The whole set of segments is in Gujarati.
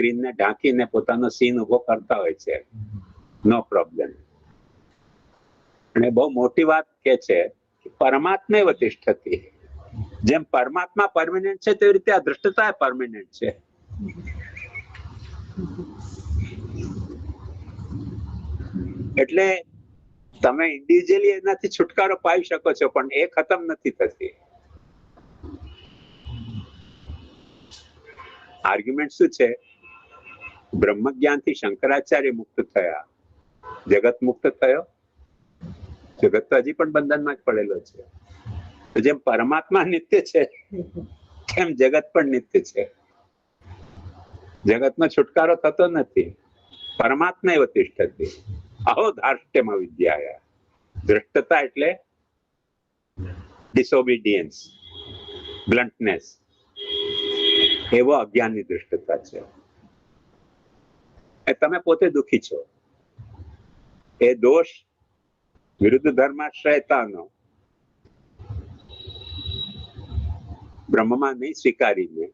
સ્ક્રીનને ઢાંકીને પોતાનો સીન ઉભો કરતા હોય છે, નો પ્રોબ્લેમ. અને બહુ મોટી વાત કે છે પરમાત્મા વતિષ્ઠતિ. જેમ પરમાત્મા પરમેનન્ટ છે તેવી રીતે આ દૃષ્ટતા પરમેનન્ટ છે. એટલે તમે ઇન્ડિવિજ્યુઅલી એનાથી છુટકારો પાવી શકો છો, પણ એ ખતમ નથી થતી. આર્ગ્યુમેન્ટ શું છે? બ્રહ્મ જ્ઞાનથી શંકરાચાર્ય મુક્ત થયા, જગત મુક્ત થયો. જગત તો હજી પણ બંધનમાં જ પડેલો છે. તો જેમ પરમાત્મા નિત્ય છે તેમ જગત પણ નિત્ય છે. જગતનો છુટકારો થતો નથી. પરમાત્મા એવ તિષ્ઠતિ. અહો ધાર્ષ્ટ્યમાં વિદ્યા. દ્રષ્ટતા એટલે ડિસઓબીડિયન્સ, બ્લન્ટનેસ. એવો અજ્ઞાનની દૃષ્ટતા છે. તમે પોતે દુઃખી છો, એ દોષ વિરુદ્ધ ધર્માશ્રયતાનો બ્રહ્મમાં નહીં સ્વીકારીને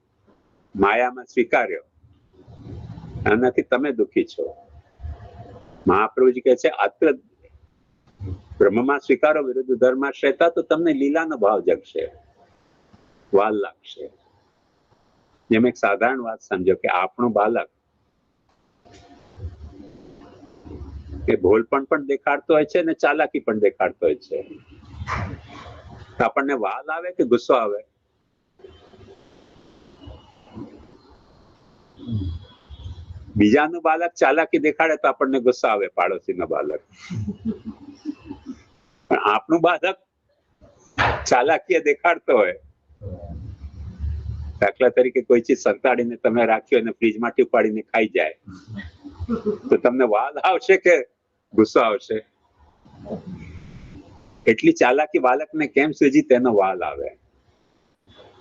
માયામાં સ્વીકાર્યો, એનાથી તમે દુઃખી છો. મહાપ્રભુજી કહે છે અત્ર બ્રહ્મમાં સ્વીકારો વિરુદ્ધ ધર્માશ્રયતા તો તમને લીલાનો ભાવ જગશે, વાલ લાગશે. જેમ એક સાધારણ વાત સમજો કે આપણું બાળક એ ભોળપણ પણ દેખાડતો હોય છે અને ચાલાકી પણ દેખાડતો હોય છે. આપણને વાલ આવે કે ગુસ્સો આવે? બીજાનું બાળક ચાલાકી દેખાડે તો આપણને ગુસ્સો આવે, પાડોશીનો બાળક. પણ આપણું બાળક ચાલાકી દેખાડતો હોય, દાખલા તરીકે કોઈ ચીજ સંતાડીને તમે રાખ્યો અને ફ્રીજમાંથી ઉપાડીને ખાઈ જાય, તો તમને વાલ આવશે કે ગુસ્સો આવશે? એટલી ચાલાકી બાળકને કેમ સૂજી તેનો વાલ આવે.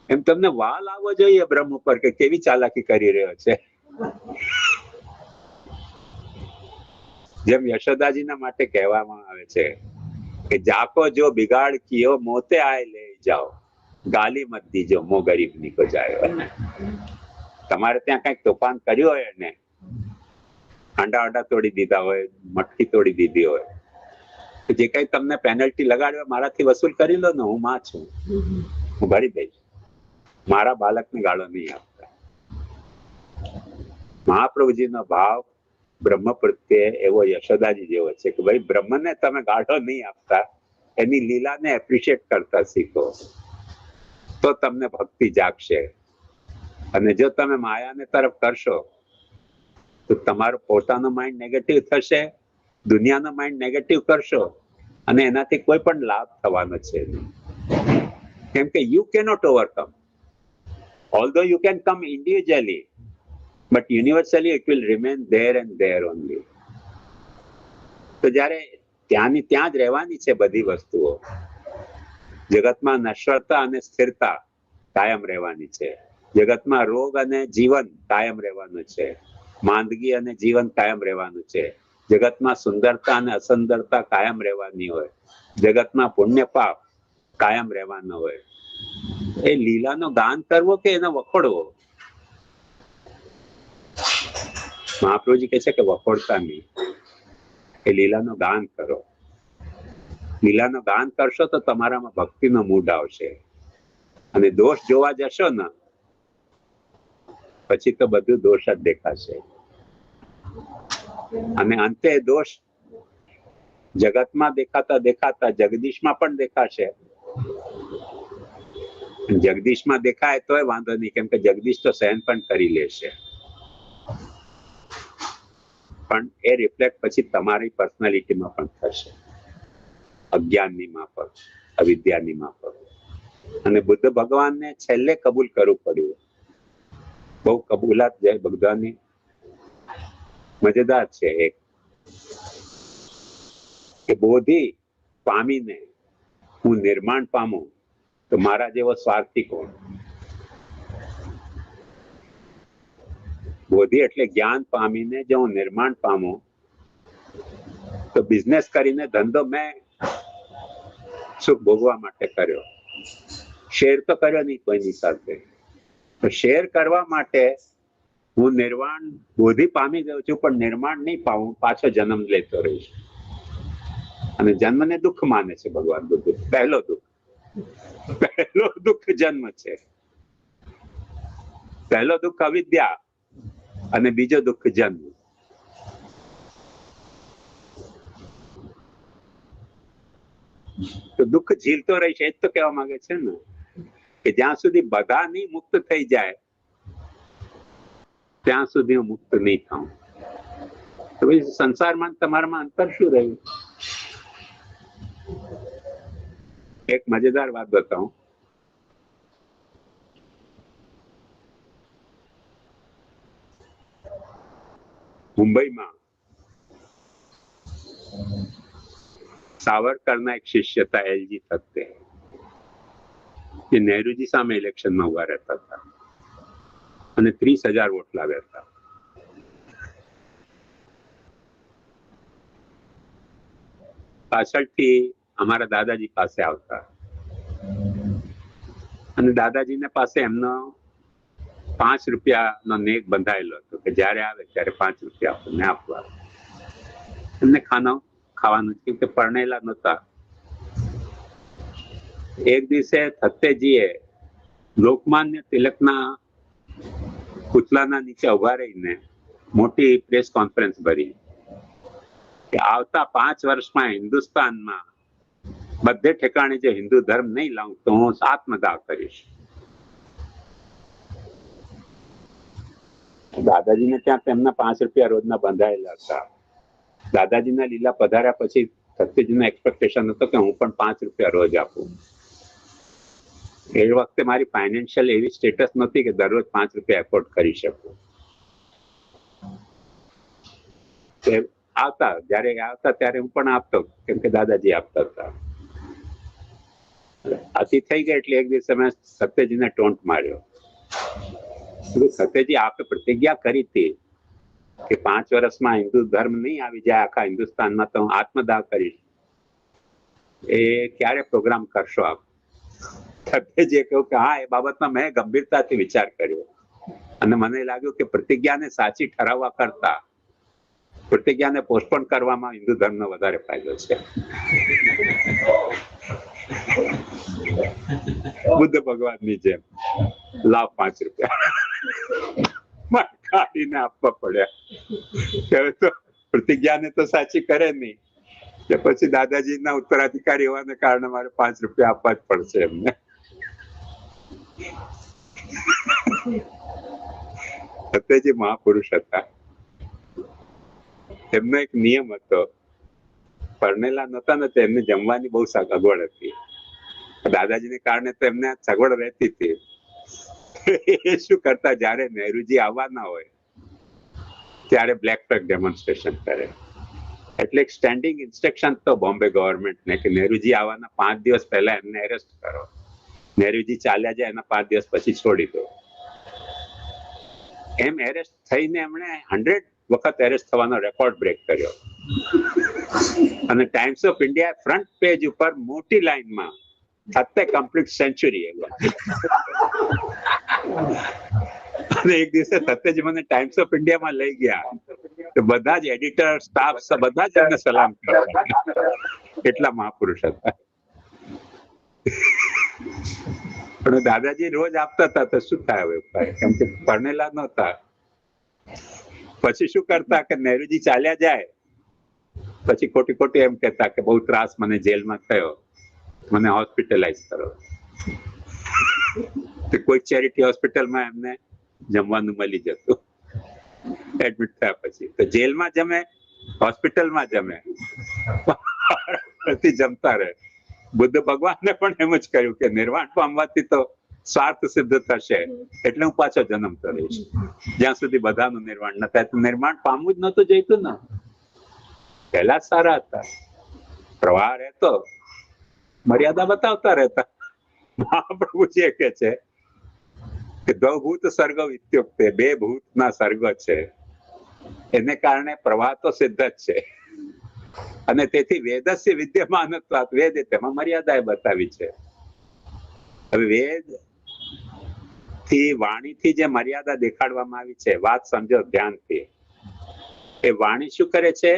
એમ તમને વાલ આવવો જોઈએ બ્રહ્મ ઉપર કે કેવી ચાલાકી કરી રહ્યો છે. જેમ યશોદાજીના માટે કહેવામાં આવે છે કે જાકો જો બિગાડ કિયો મોતે આય લે જાઓ, ગાલી મત દીજો મો ગરીબ નીકો જાય. તમારે ત્યાં કઈક તોફાન કર્યું હોય ને આંડા તોડી દીધા હોય, મટકી તોડી દીધી હોય, જે કઈ તમને પેનલ્ટી લગાડ્યો મારાથી વસૂલ કરી લો ને, હું માં છું, હું ભરી દઈશ. મારા બાળકને ગાળો નહીં આપતા. મહાપ્રભુજીનો ભાવ બ્રહ્મ પ્રત્યે એવો યશોદાજી જેવો છે કે ભાઈ બ્રહ્મને તમે ગાળો નહીં આપતા, એની લીલાને એપ્રિશિએટ કરતા શીખો, તો તમને ભક્તિ જાગશે. અને જો તમે માયાને તરફ કરશો તો તમારો પોતાનો માઇન્ડ નેગેટિવ થશે, દુનિયાનો માઇન્ડ નેગેટિવ કરશો અને એનાથી કોઈ પણ લાભ થવાનો છે નહીં. કેમ કે you cannot overcome. Although you can come individually, but universally it will remain there and there only. તો જ્યારે ત્યાંની ત્યાં જ રહેવાની છે બધી વસ્તુઓ. જગતમાં નશ્વરતા અને સ્થિરતા કાયમ રહેવાની છે. જગતમાં રોગ અને જીવન કાયમ રહેવાનું છે. માંદગી અને જીવન કાયમ રહેવાનું છે. જગતમાં સુંદરતા અને અસુંદરતા કાયમ રહેવાની હોય. જગતમાં પુણ્ય પાપ કાયમ રહેવાનો હોય. એ લીલાનો ગાન કરવો કે એનો વખોડવો? મહાપ્રભુજી કહે છે કે વખોડતા નહીં, એ લીલાનું ગાન કરો. લીલાનું ગાન કરશો તો તમારામાં ભક્તિનો મૂડ આવશે. અને દોષ જોવા જશો ને પછી તો બધું દોષ જ દેખાશે. અને અંતે દોષ જગતમાં દેખાતા દેખાતા જગદીશમાં પણ દેખાશે. જગદીશમાં દેખાય તોય વાંધો નહીં, કેમ કે જગદીશ તો સહન પણ કરી લેશે. પણ એ રિફ્લેક્ટ પછી તમારી પર્સનાલિટીમાં પણ થશે, અજ્ઞાનની માફક, અવિદ્યાની માફક. અને બુદ્ધ ભગવાનને છેલ્લે કબૂલ કરવું પડ્યું. બહુ કબૂલાત જાય ભગવાનની મજેદાર છે એક, કે બોધિ પામીને હું નિર્માણ પામું તો મારા જેવો સ્વાર્થી કોણ? બોધિ એટલે જ્ઞાન પામીને જો હું નિર્માણ પામું તો બિઝનેસ કરીને ધંધો મેં સુખ ભોગવા માટે કર્યો, શેર તો કર્યો નહીં કોઈની સાથે. તો શેર કરવા માટે હું નિર્વાણ બોધિ પામી ગયો છું, પણ નિર્માણ નહીં પામું, પાછો જન્મ લેતો રહીશ. અને જન્મને દુઃખ માને છે ભગવાન બુદ્ધ. પહેલો દુઃખ જન્મ છે. પહેલો દુઃખ અવિદ્યા અને બીજો દુઃખ જન્મ. તો દુઃખ ઝીલતો રહીશ, એ જ તો કહેવા માંગે છે ને, કે જ્યાં સુધી બધા નહીં મુક્ત થઈ જાય ત્યાં સુધી હું મુક્ત નહીં થાઉં. તો પછી સંસારમાં તમારામાં અંતર શું રહ્યું? એક મજેદાર વાત બતાવું. મુંબઈમાં સાવરકરના એક શિષ્ય હતા, એલજી થત્તે. એ નહેરુજી સામે ઇલેક્શનમાં ઉભા રહેતા હતા અને 30,000 વોટ લાવ્યા હતા. પાછળથી અમારા દાદાજી પાસે આવતા અને દાદાજીને પાસે એમનો 5 રૂપિયાનો નેક બંધાયેલો હતો કે જ્યારે આવે ત્યારે 5 રૂપિયા આપણને આપવા. એમને ખાવાનું કેમ કે પરણેલા નહોતા. એક દિવસે થત્તેજીએ લોકમાન્ય તિલકના પુતલાના નીચે ઉભા રહીને મોટી પ્રેસ કોન્ફરન્સ ભરી કે આવતા 5 વર્ષમાં હિન્દુસ્તાનમાં બધે ઠેકાણે જે હિન્દુ ધર્મ નહીં લાવું તો હું આત્મદાહ કરીશ. દાદાજીને ત્યાં તેમના 5 રૂપિયા રોજના બંધાયેલા હતા. દાદાજીના લીલા પધાર્યા પછી થત્તેજીનો એક્સપેક્ટેશન હતો કે હું પણ 5 રૂપિયા રોજ આપું. એ વખતે મારી ફાઇનાન્શિયલ એવી સ્ટેટસ નથી કે દરરોજ 5 રૂપિયા એફોર્ડ કરી શકું. આવતા જયારે આવતા ત્યારે હું પણ આપતો, કેમ કે દાદાજી આપતા હતા. આથી થઈ ગઈ એટલે એક દિવસે મેં સત્યજીને ટોન્ટ માર્યો. સત્યજી, આપે પ્રતિજ્ઞા કરી હતી કે 5 વર્ષમાં હિન્દુ ધર્મ નહીં આવી જાય આખા હિન્દુસ્તાનમાં તો હું આત્મદાહ કરીશ. એ ક્યારે પ્રોગ્રામ કરશો આપ? સત્યજીએ કહ્યું કે હા, એ બાબતમાં મેં ગંભીરતાથી વિચાર કર્યો અને મને લાગ્યું કે પ્રતિજ્ઞાને સાચી ઠરાવવા કરતા પ્રતિજ્ઞાને પોસ્ટપોન કરવામાં હિન્દુ ધર્મનો વધારે ફાયદો છે. બુદ્ધ ભગવાનની જેમ લાવ 5 રૂપિયા કાઢીને આપવા પડ્યા. તો પ્રતિજ્ઞાને તો સાચી કરે નહીં, કે પછી દાદાજીના ઉત્તરાધિકારી હોવાને કારણે મારે 5 રૂપિયા આપવા જ પડશે એમને. સત્યજી મહાપુરુષ હતા. એમનો એક નિયમ હતો, પરણેલા નહોતા ને એમને જમવાની બહુ અગવડ હતી. દાદાજીને કારણે તો એમને સગવડ રહેતી હતી. એ શું કરતા, જયારે નહેરુજી આવવાના હોય ત્યારે બ્લેક ફ્લેગ ડેમોન્સ્ટ્રેશન કરે. એટલે એક સ્ટેન્ડિંગ ઇન્સ્ટ્રક્શન તો બોમ્બે ગવર્મેન્ટને કે નહેરુજી આવવાના 5 દિવસ પહેલા એમને એરેસ્ટ કરો. નહેરુજી ચાલ્યા જાય એના 5 દિવસ પછી છોડી દો. એમ એરેસ્ટ થઈને એમણે 100 વખત એરેસ્ટ થવાનો રેકોર્ડ બ્રેક કર્યો. અને times of India front page ઉપર મોટી લાઈનમાં થત્તે કમ્પ્લીટ સેન્ચુરી. અને એક દિવસે થત્તેજી મને ટાઈમ્સ ઓફ ઇન્ડિયામાં લઈ ગયા તો બધા જ એડિટર, સ્ટાફ બધા જ એમને સલામ કરતા. કેટલા મહાપુરુષ હતા. પણ દાદાજી રોજ આપતા હતા તો શું થાય, કેમ કે પરણેલા નહોતા. પછી શું કરતા કે નહેરુજી ચાલ્યા જાય પછી ખોટી ખોટી એમ કહેતા કે બહુ ત્રાસ મને જેલમાં થયો, મને હોસ્પિટલાઇઝ કરો. કોઈ ચેરિટી હોસ્પિટલમાં એમને જમવાનું મળી જતું. એડમિટ થયા પછી તો જેલમાં જમે, હોસ્પિટલમાં જમે, જમતા રહે. બુદ્ધ ભગવાને પણ એમ જ કહ્યું કે નિર્વાણ પામવાથી તો સ્વાર્થ સિદ્ધ થશે, એટલે હું પાછો જન્મ કરીશ. જ્યાં સુધી બધાનું નિર્વાણ ન થાય તો નિર્માણ પામવું જ નહોતું જોઈતું ને. પહેલા સારા હતા, પ્રવાહ રહેતો, મર્યાદા બતાવતા રહેતા. મહાપ્રભુજી કહે છે કે દ્વભૂત સર્ગ વિત્યુક્તે, 2 ભૂતના સર્ગ છે, એને કારણે પ્રવાહ તો સિદ્ધ જ છે. અને તેથી વેદસ્ય વિદ્યમાનત્વાત, વેદ તેમાં મર્યાદાએ બતાવી છે. હવે વેદ થી વાણીથી જે મર્યાદા દેખાડવામાં આવી છે, વાત સમજો ધ્યાનથી. એ વાણી શું કરે છે?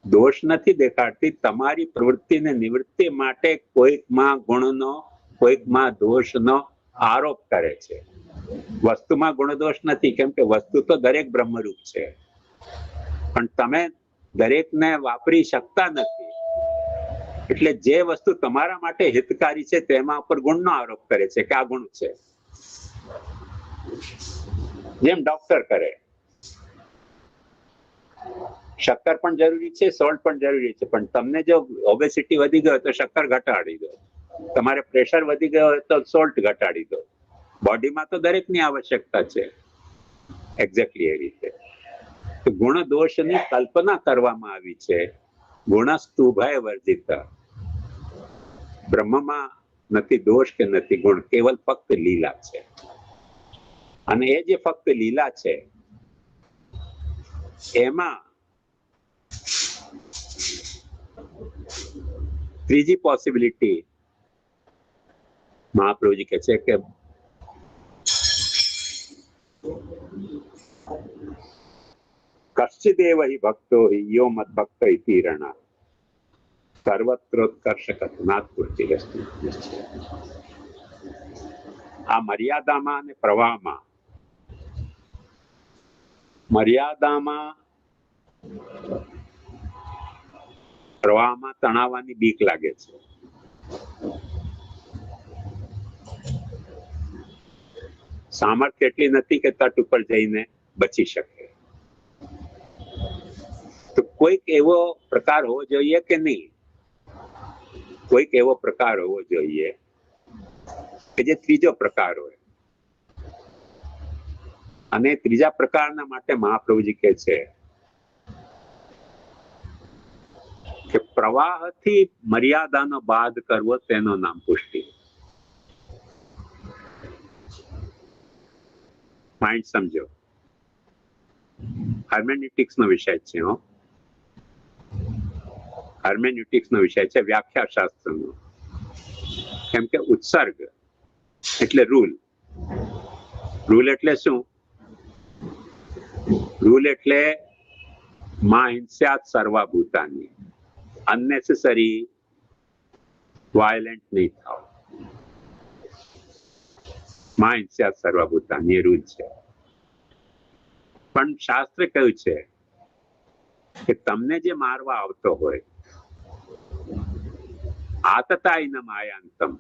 દોષ નથી દેખાડતી, તમારી પ્રવૃત્તિને નિવૃત્તિ માટે કોઈકમાં ગુણનો કોઈકમાં દોષનો આરોપ કરે છે. વસ્તુમાં ગુણ દોષ નથી, કેમ કે વસ્તુ તો દરેક બ્રહ્મરૂપ છે, પણ તમે દરેકને વાપરી શકતા નથી. એટલે જે વસ્તુ તમારા માટે હિતકારી છે તેમાં ઉપર ગુણનો આરોપ કરે છે કે આ ગુણ છે. જેમ ડોક્ટર કરે. શક્કર પણ જરૂરી છે, સોલ્ટ પણ જરૂરી છે, પણ તમને જો ઓબેસિટી વધી ગયો તો શક્કર ઘટાડી દો, તમારે પ્રેશર વધી ગયો હોય તો સોલ્ટ ઘટાડી દો. બોડીમાં તો દરેકની આવશ્યકતા છે. એક્ઝેક્ટલી એ રીતે ગુણ દોષની કલ્પના કરવામાં આવી છે. ગુણસ્તુભય વર્જિત. બ્રહ્મમાં નથી દોષ કે નથી ગુણ, કેવલ ફક્ત લીલા છે. અને એ જે ફક્ત લીલા છે એમાં ત્રીજી પોસિબિલિટી મહાપ્રભુજી કહે છે કે કશ્ચિદેવ હિ ભક્તો હિ યો મદ ભક્ત ઇતિ રણા સર્વત્રોત્કર્ષ કથનાત પૂર્તિરસ્તુ. આ મર્યાદામાં અને પ્રવાહમાં, મર્યાદામાં પ્રવાહમાં તણાવવાની બીક લાગે છે. સામર્થ્ય એટલી નથી કે તટ ઉપર જઈને બચી શકે. તો કોઈક એવો પ્રકાર હોવો જોઈએ કે નહીં? કોઈક એવો પ્રકાર હોવો જોઈએ કે જે ત્રીજો પ્રકાર હોય. અને ત્રીજા પ્રકારના માટે મહાપ્રભુજી કહે છે કે પ્રવાહથી મર્યાદાનો બાદ કરવો તેનું નામ પુષ્ટિ. માઇન્ડ સમજો, હર્મેન્યુટિક્સ નો વિષય છે. હર્મેન્યુટિક્સ નો વિષય છે, વ્યાખ્યા શાસ્ત્રનો. કેમ કે ઉત્સર્ગ એટલે રૂલ. રૂલ એટલે શું? રૂલ એટલે મા હિંસ્યાત સર્વભૂતાની, અનનેસેસરી વાયલેન્ટ નહીં થાવ. મા હિંસ્યાત સર્વભૂતાની એ રૂલ છે. પણ શાસ્ત્રે કહ્યું છે કે તમને જે મારવા આવતો હોય, આતતાઈન માયાંતમ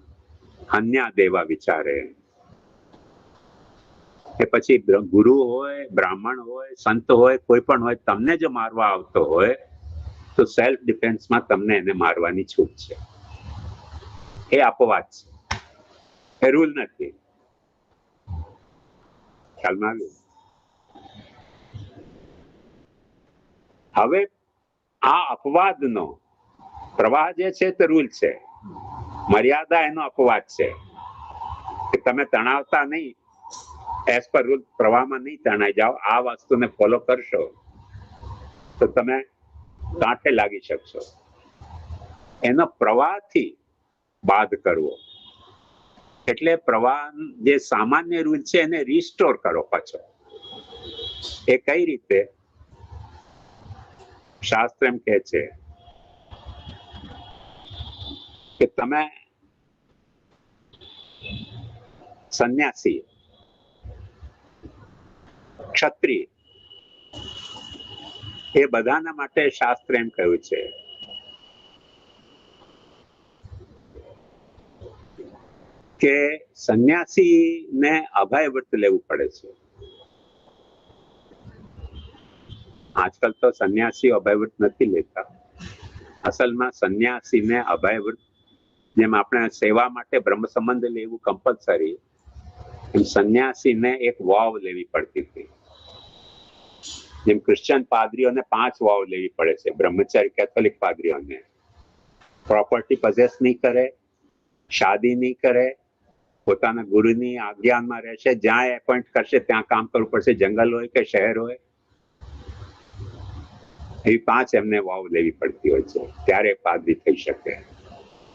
અન્યા દેવા વિચારે. કે પછી ગુરુ હોય, બ્રાહ્મણ હોય, સંત હોય, કોઈ પણ હોય, તમને જો મારવા આવતો હોય તો સેલ્ફ ડિફેન્સમાં તમને એને મારવાની છૂટ છે. એ અપવાદ છે, એ રૂલ નથી. ખ્યાલમાં આવ્યું? હવે આ અપવાદનો પ્રવાહ જે છે તે રૂલ છે, મર્યાદા એનો અપવાદ છે કે તમે તણાવતા નહીં, એઝ પર રૂલ પ્રવાહમાં નહીં તણાઈ જાઓ. આ વસ્તુને ફોલો કરશો તો તમે કાંઠે લાગી શકશો. એનો પ્રવાહથી બાદ કરવો એટલે પ્રવાહ જે સામાન્ય રૂલ છે એને રિસ્ટોર કરો પાછો. એ કઈ રીતે? શાસ્ત્ર એમ કહે છે કે તમે સંન્યાસી, ક્ષત્રિય, એ બધાના માટે શાસ્ત્ર એમ કહ્યું છે કે સંન્યાસીને અભય વ્રત લેવું પડે છે. આજકાલ તો સંન્યાસીઓ અભય વ્રત નથી લેતા. અસલમાં સંન્યાસીને અભય વ્રત, જેમ આપણે સેવા માટે બ્રહ્મ સંબંધ લેવું કમ્પલસરી, એમ સંન્યાસીને એક વાવ લેવી પડતી હતી. જેમ ક્રિશ્ચિયન પાદરીઓને 5 વાવ લેવી પડે છે, બ્રહ્મચારી કેથોલિક પાદરીઓને પ્રોપર્ટી પોઝેસ નહીં કરે, શાદી નહીં કરે, પોતાના ગુરુની આજ્ઞામાં રહેશે, જ્યાં એપોઇન્ટ કરશે ત્યાં કામ કરવું પડશે, જંગલ હોય કે શહેર હોય. એવી 5 એમને વાવ લેવી પડતી હોય છે, ત્યારે પાદરી થઈ શકે.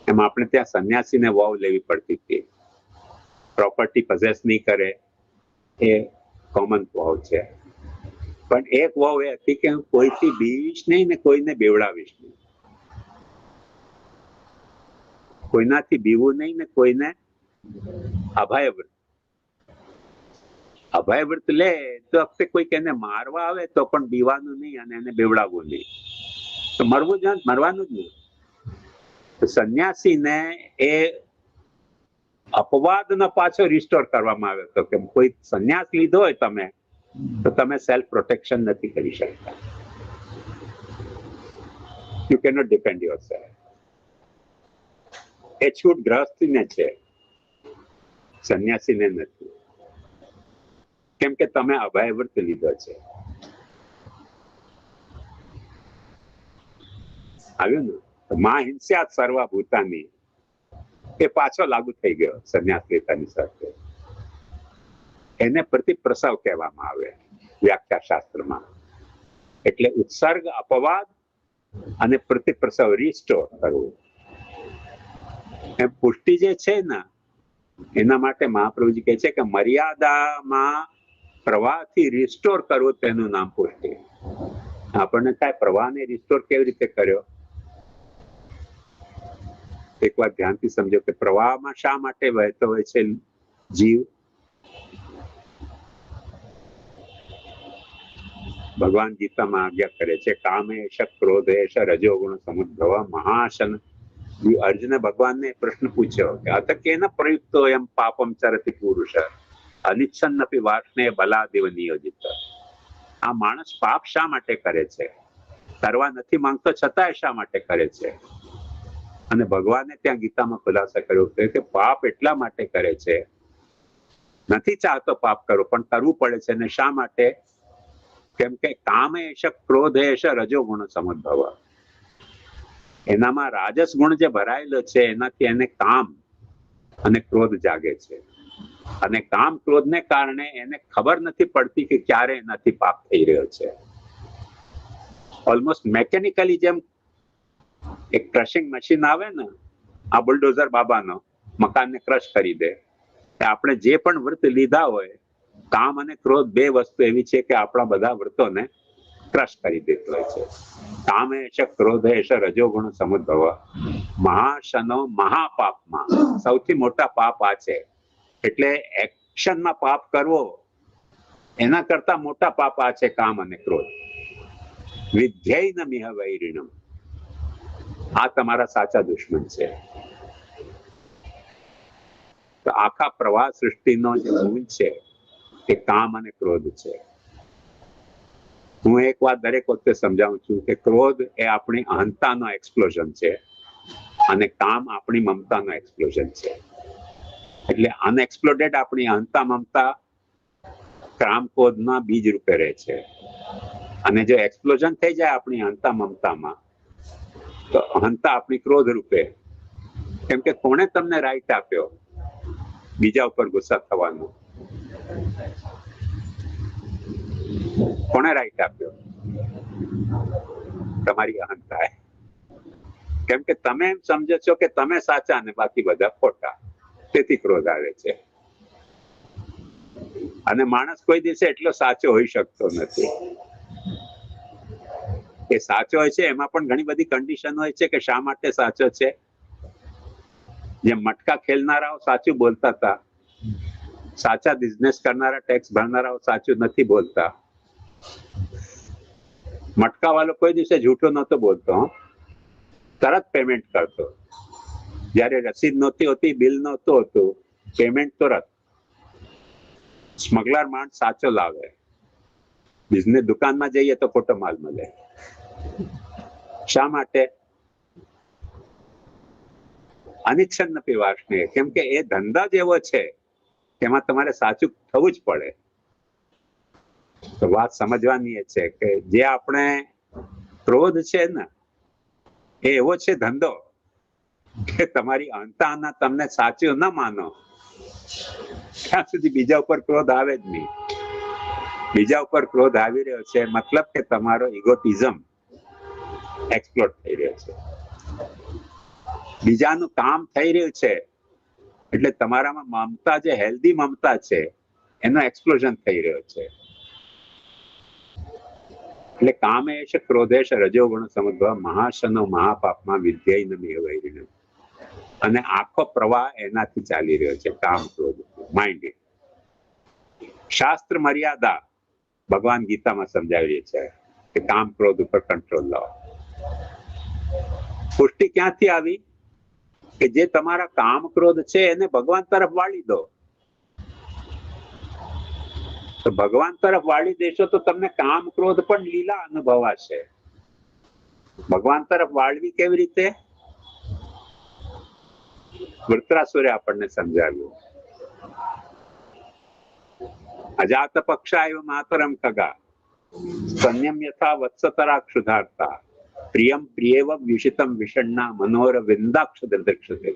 એમ આપણે ત્યાં સંન્યાસીને વાવ લેવી પડતી હતી. પ્રોપર્ટી પોઝેસ નહીં કરે, એ કોમન ભાવ છે. પણ એક વાવ એ હતી કે હું કોઈથી બીવીશ નહીં ને કોઈને બેવડાવીશ નહીં. કોઈનાથી બીવું નહીં ને કોઈને અભય વ્રત. અભય વ્રત લે તો વખતે કોઈક એને મારવા આવે તો પણ બીવાનું નહીં અને એને બેવડાવવું નહીં. તો મરવું જ મરવાનું જ નહીં. તો સંન્યાસીને એ અપવાદનો પાછો રિસ્ટોર કરવામાં આવ્યો હતો કે કોઈ સંન્યાસ લીધો હોય તમે તો તમે સેલ્ફ પ્રોટેક્શન નથી કરી શકતા. You cannot depend yourself. એ છૂટ ગ્રહસ્થીને છે, સંન્યાસીને નથી. કેમ કે તમે અભય વ્રત લીધો છે. આવ્યું ને? મા હિંસ્યાત સર્વભૂતાની એ પાછો લાગુ થઈ ગયો સંન્યાસ લેતાની સાથે. એને પ્રતિપ્રસવ કહેવામાં આવે વ્યાખ્યા શાસ્ત્રમાં. એટલે ઉત્સર્ગ, અપવાદ અને પ્રતિપ્રસવ રિસ્ટોર કરવું. એમ પુષ્ટિ જે છે ને એના માટે મહાપ્રભુજી કહે છે કે મર્યાદામાં પ્રવાહથી રિસ્ટોર કરવો તેનું નામ પુષ્ટિ. આપણને થાય પ્રવાહને રિસ્ટોર કેવી રીતે કર્યો? એક વાર ધ્યાનથી સમજો કે પ્રવાહમાં શા માટે વહેતો હોય છે જીવ? ભગવાન ગીતામાં આજ્ઞા કરે છે કામેશ ક્રોધેશ રજોગુણ સમુદ્ભવ મહાશન. અર્જુને ભગવાનને પ્રશ્ન પૂછ્યો કે અત કેન પ્રયુક્તો એમ પાપમ ચરતિ પુરુષ અનિચ્છન્નપી વાસને બલાદેવ નિયોજિત. આ માણસ પાપ શા માટે કરે છે? કરવા નથી માંગતો છતાંય શા માટે કરે છે? અને ભગવાને ત્યાં ગીતામાં ખુલાસા કર્યો કે પાપ એટલા માટે કરે છે, નથી ચાહતો પાપ કરો પણ કરવું પડે છે. અને શા માટે? કેમ કે કામેશ ક્રોધેશ રજોગુણ સમુદ્ભવ. એનામાં રાજસ ગુણ જે ભરાયેલો છે એનાથી એને કામ અને ક્રોધ જાગે છે. અને કામ ક્રોધને કારણે એને ખબર નથી પડતી કે ક્યારે એનાથી પાપ થઈ રહ્યો છે. ઓલમોસ્ટ મેકેનિકલી જેમ એક ક્રશિંગ મશીન આવે ને, આ બુલડોઝર બાબાનો મકાનને ક્રશ કરી દે. આપણે જે પણ વ્રત લીધા હોય, કામ અને ક્રોધ બે વસ્તુ એવી છે કે આપણા બધા વ્રતોને ક્રશ કરી દેતો હોય છે. કામેશ ક્રોધેશ રજોગુણ સમુદ્ભવ મહાશનો મહાપાપમાં સૌથી મોટા પાપ આ છે. એટલે એક્શનમાં પાપ કરવો એના કરતા મોટા પાપ આ છે કામ અને ક્રોધ. વિધ્યૈન મિહ વૈરિણમ. આ તમારા સાચા દુશ્મન છે. તો આખા પ્રવાહ સૃષ્ટિનો જે મૂળ છે એ કામ અને ક્રોધ છે. હું એક વાત દરેક વખતે સમજાવું છું કે ક્રોધ એ આપણી અહંતાનો એક્સપ્લોઝન છે અને કામ આપણી મમતાનો એક્સપ્લોઝન છે. એટલે અનએક્સપ્લોડેડ આપણી અહંતા મમતા કામ ક્રોધના બીજ રૂપે રહે છે. અને જો એક્સપ્લોઝન થઈ જાય આપણી અહંતા મમતામાં તો અહંતા આપણી ક્રોધ રૂપે. કેમ કે કોણે તમને રાઈટ આપ્યો બીજા ઉપર ગુસ્સા થવાનો? કોણે રાઈટ આપ્યો? તમારી અહંતાએ. કેમ કે તમે એમ સમજો છો કે તમે સાચા ને બાકી બધા ખોટા, તેથી ક્રોધ આવે છે. અને માણસ કોઈ દિવસે એટલો સાચો હોઈ શકતો નથી. એ સાચો હોય છે એમાં પણ ઘણી બધી કન્ડિશન હોય છે કે શા માટે સાચો છે. જેમ મટકા ખેલનારાઓ સાચું બોલતા હતા, સાચા બિઝનેસ કરનારા ટેક્સ ભરનારાઓ સાચું નથી બોલતા. મટકા વાળો કોઈ દિવસે જૂઠો નહોતો બોલતો, તરત પેમેન્ટ કરતો. જયારે રસીદ નહોતી હોતી, બિલ નહોતું હોતું, પેમેન્ટ તરત. સ્મગલર માણસ સાચો લાવે. બિઝનેસ દુકાનમાં જઈએ તો ખોટો માલ મળે. શા માટે? અનિચ્છન પીવાશને. કેમ કે એ ધંધા જેવો છે એમાં તમારે સાચું થવું જ પડે. તો વાત સમજવાની એ છે કે જે આપણે ક્રોધ છે ને એ એવો છે ધંધો કે તમારી અંતાના તમને સાચું ન માનો ત્યાં સુધી બીજા ઉપર ક્રોધ આવે જ નહીં. બીજા ઉપર ક્રોધ આવી રહ્યો છે મતલબ કે તમારો ઇગોટિઝમ એક્સપ્લોડ થઈ રહ્યો છે. બીજાનું કામ થઈ રહ્યું છે એટલે તમારામાં મમતા, જે હેલ્ધી મમતા છે એનો એક્સપ્લોઝન થઈ રહ્યો છે. એટલે કામે છે ક્રોધેશ રજોગુણ સમુદ્ભવ મહાશનો મહાપાપમાં વિદ્યૈનમિહ વૈરિણ્યમ. અને આખો પ્રવાહ એનાથી ચાલી રહ્યો છે, કામ ક્રોધ માઇન્ડ. શાસ્ત્ર મર્યાદા ભગવાન ગીતામાં સમજાવી છે કે કામ ક્રોધ ઉપર કંટ્રોલ લાવો. પુષ્ટિ ક્યાંથી આવી? કે જે તમારા કામ ક્રોધ છે એને ભગવાન તરફ વાળી દો. તો ભગવાન તરફ વાળી દેશો તો તમને કામ ક્રોધ પણ લીલા અનુભવાશે. ભગવાન તરફ વાળવી કેવી રીતે? વૃત્રાસુરે આપણને સમજાવ્યું. અજાત પક્ષાય માતરમ ખગા સંયમ યથા વત્સતરા ક્ષુધાર્તા પ્રિયમ પ્રિયેવ વિષિતમ વિષણ્ણા મનોર વિંદાક્ષ દૃક્ષતે.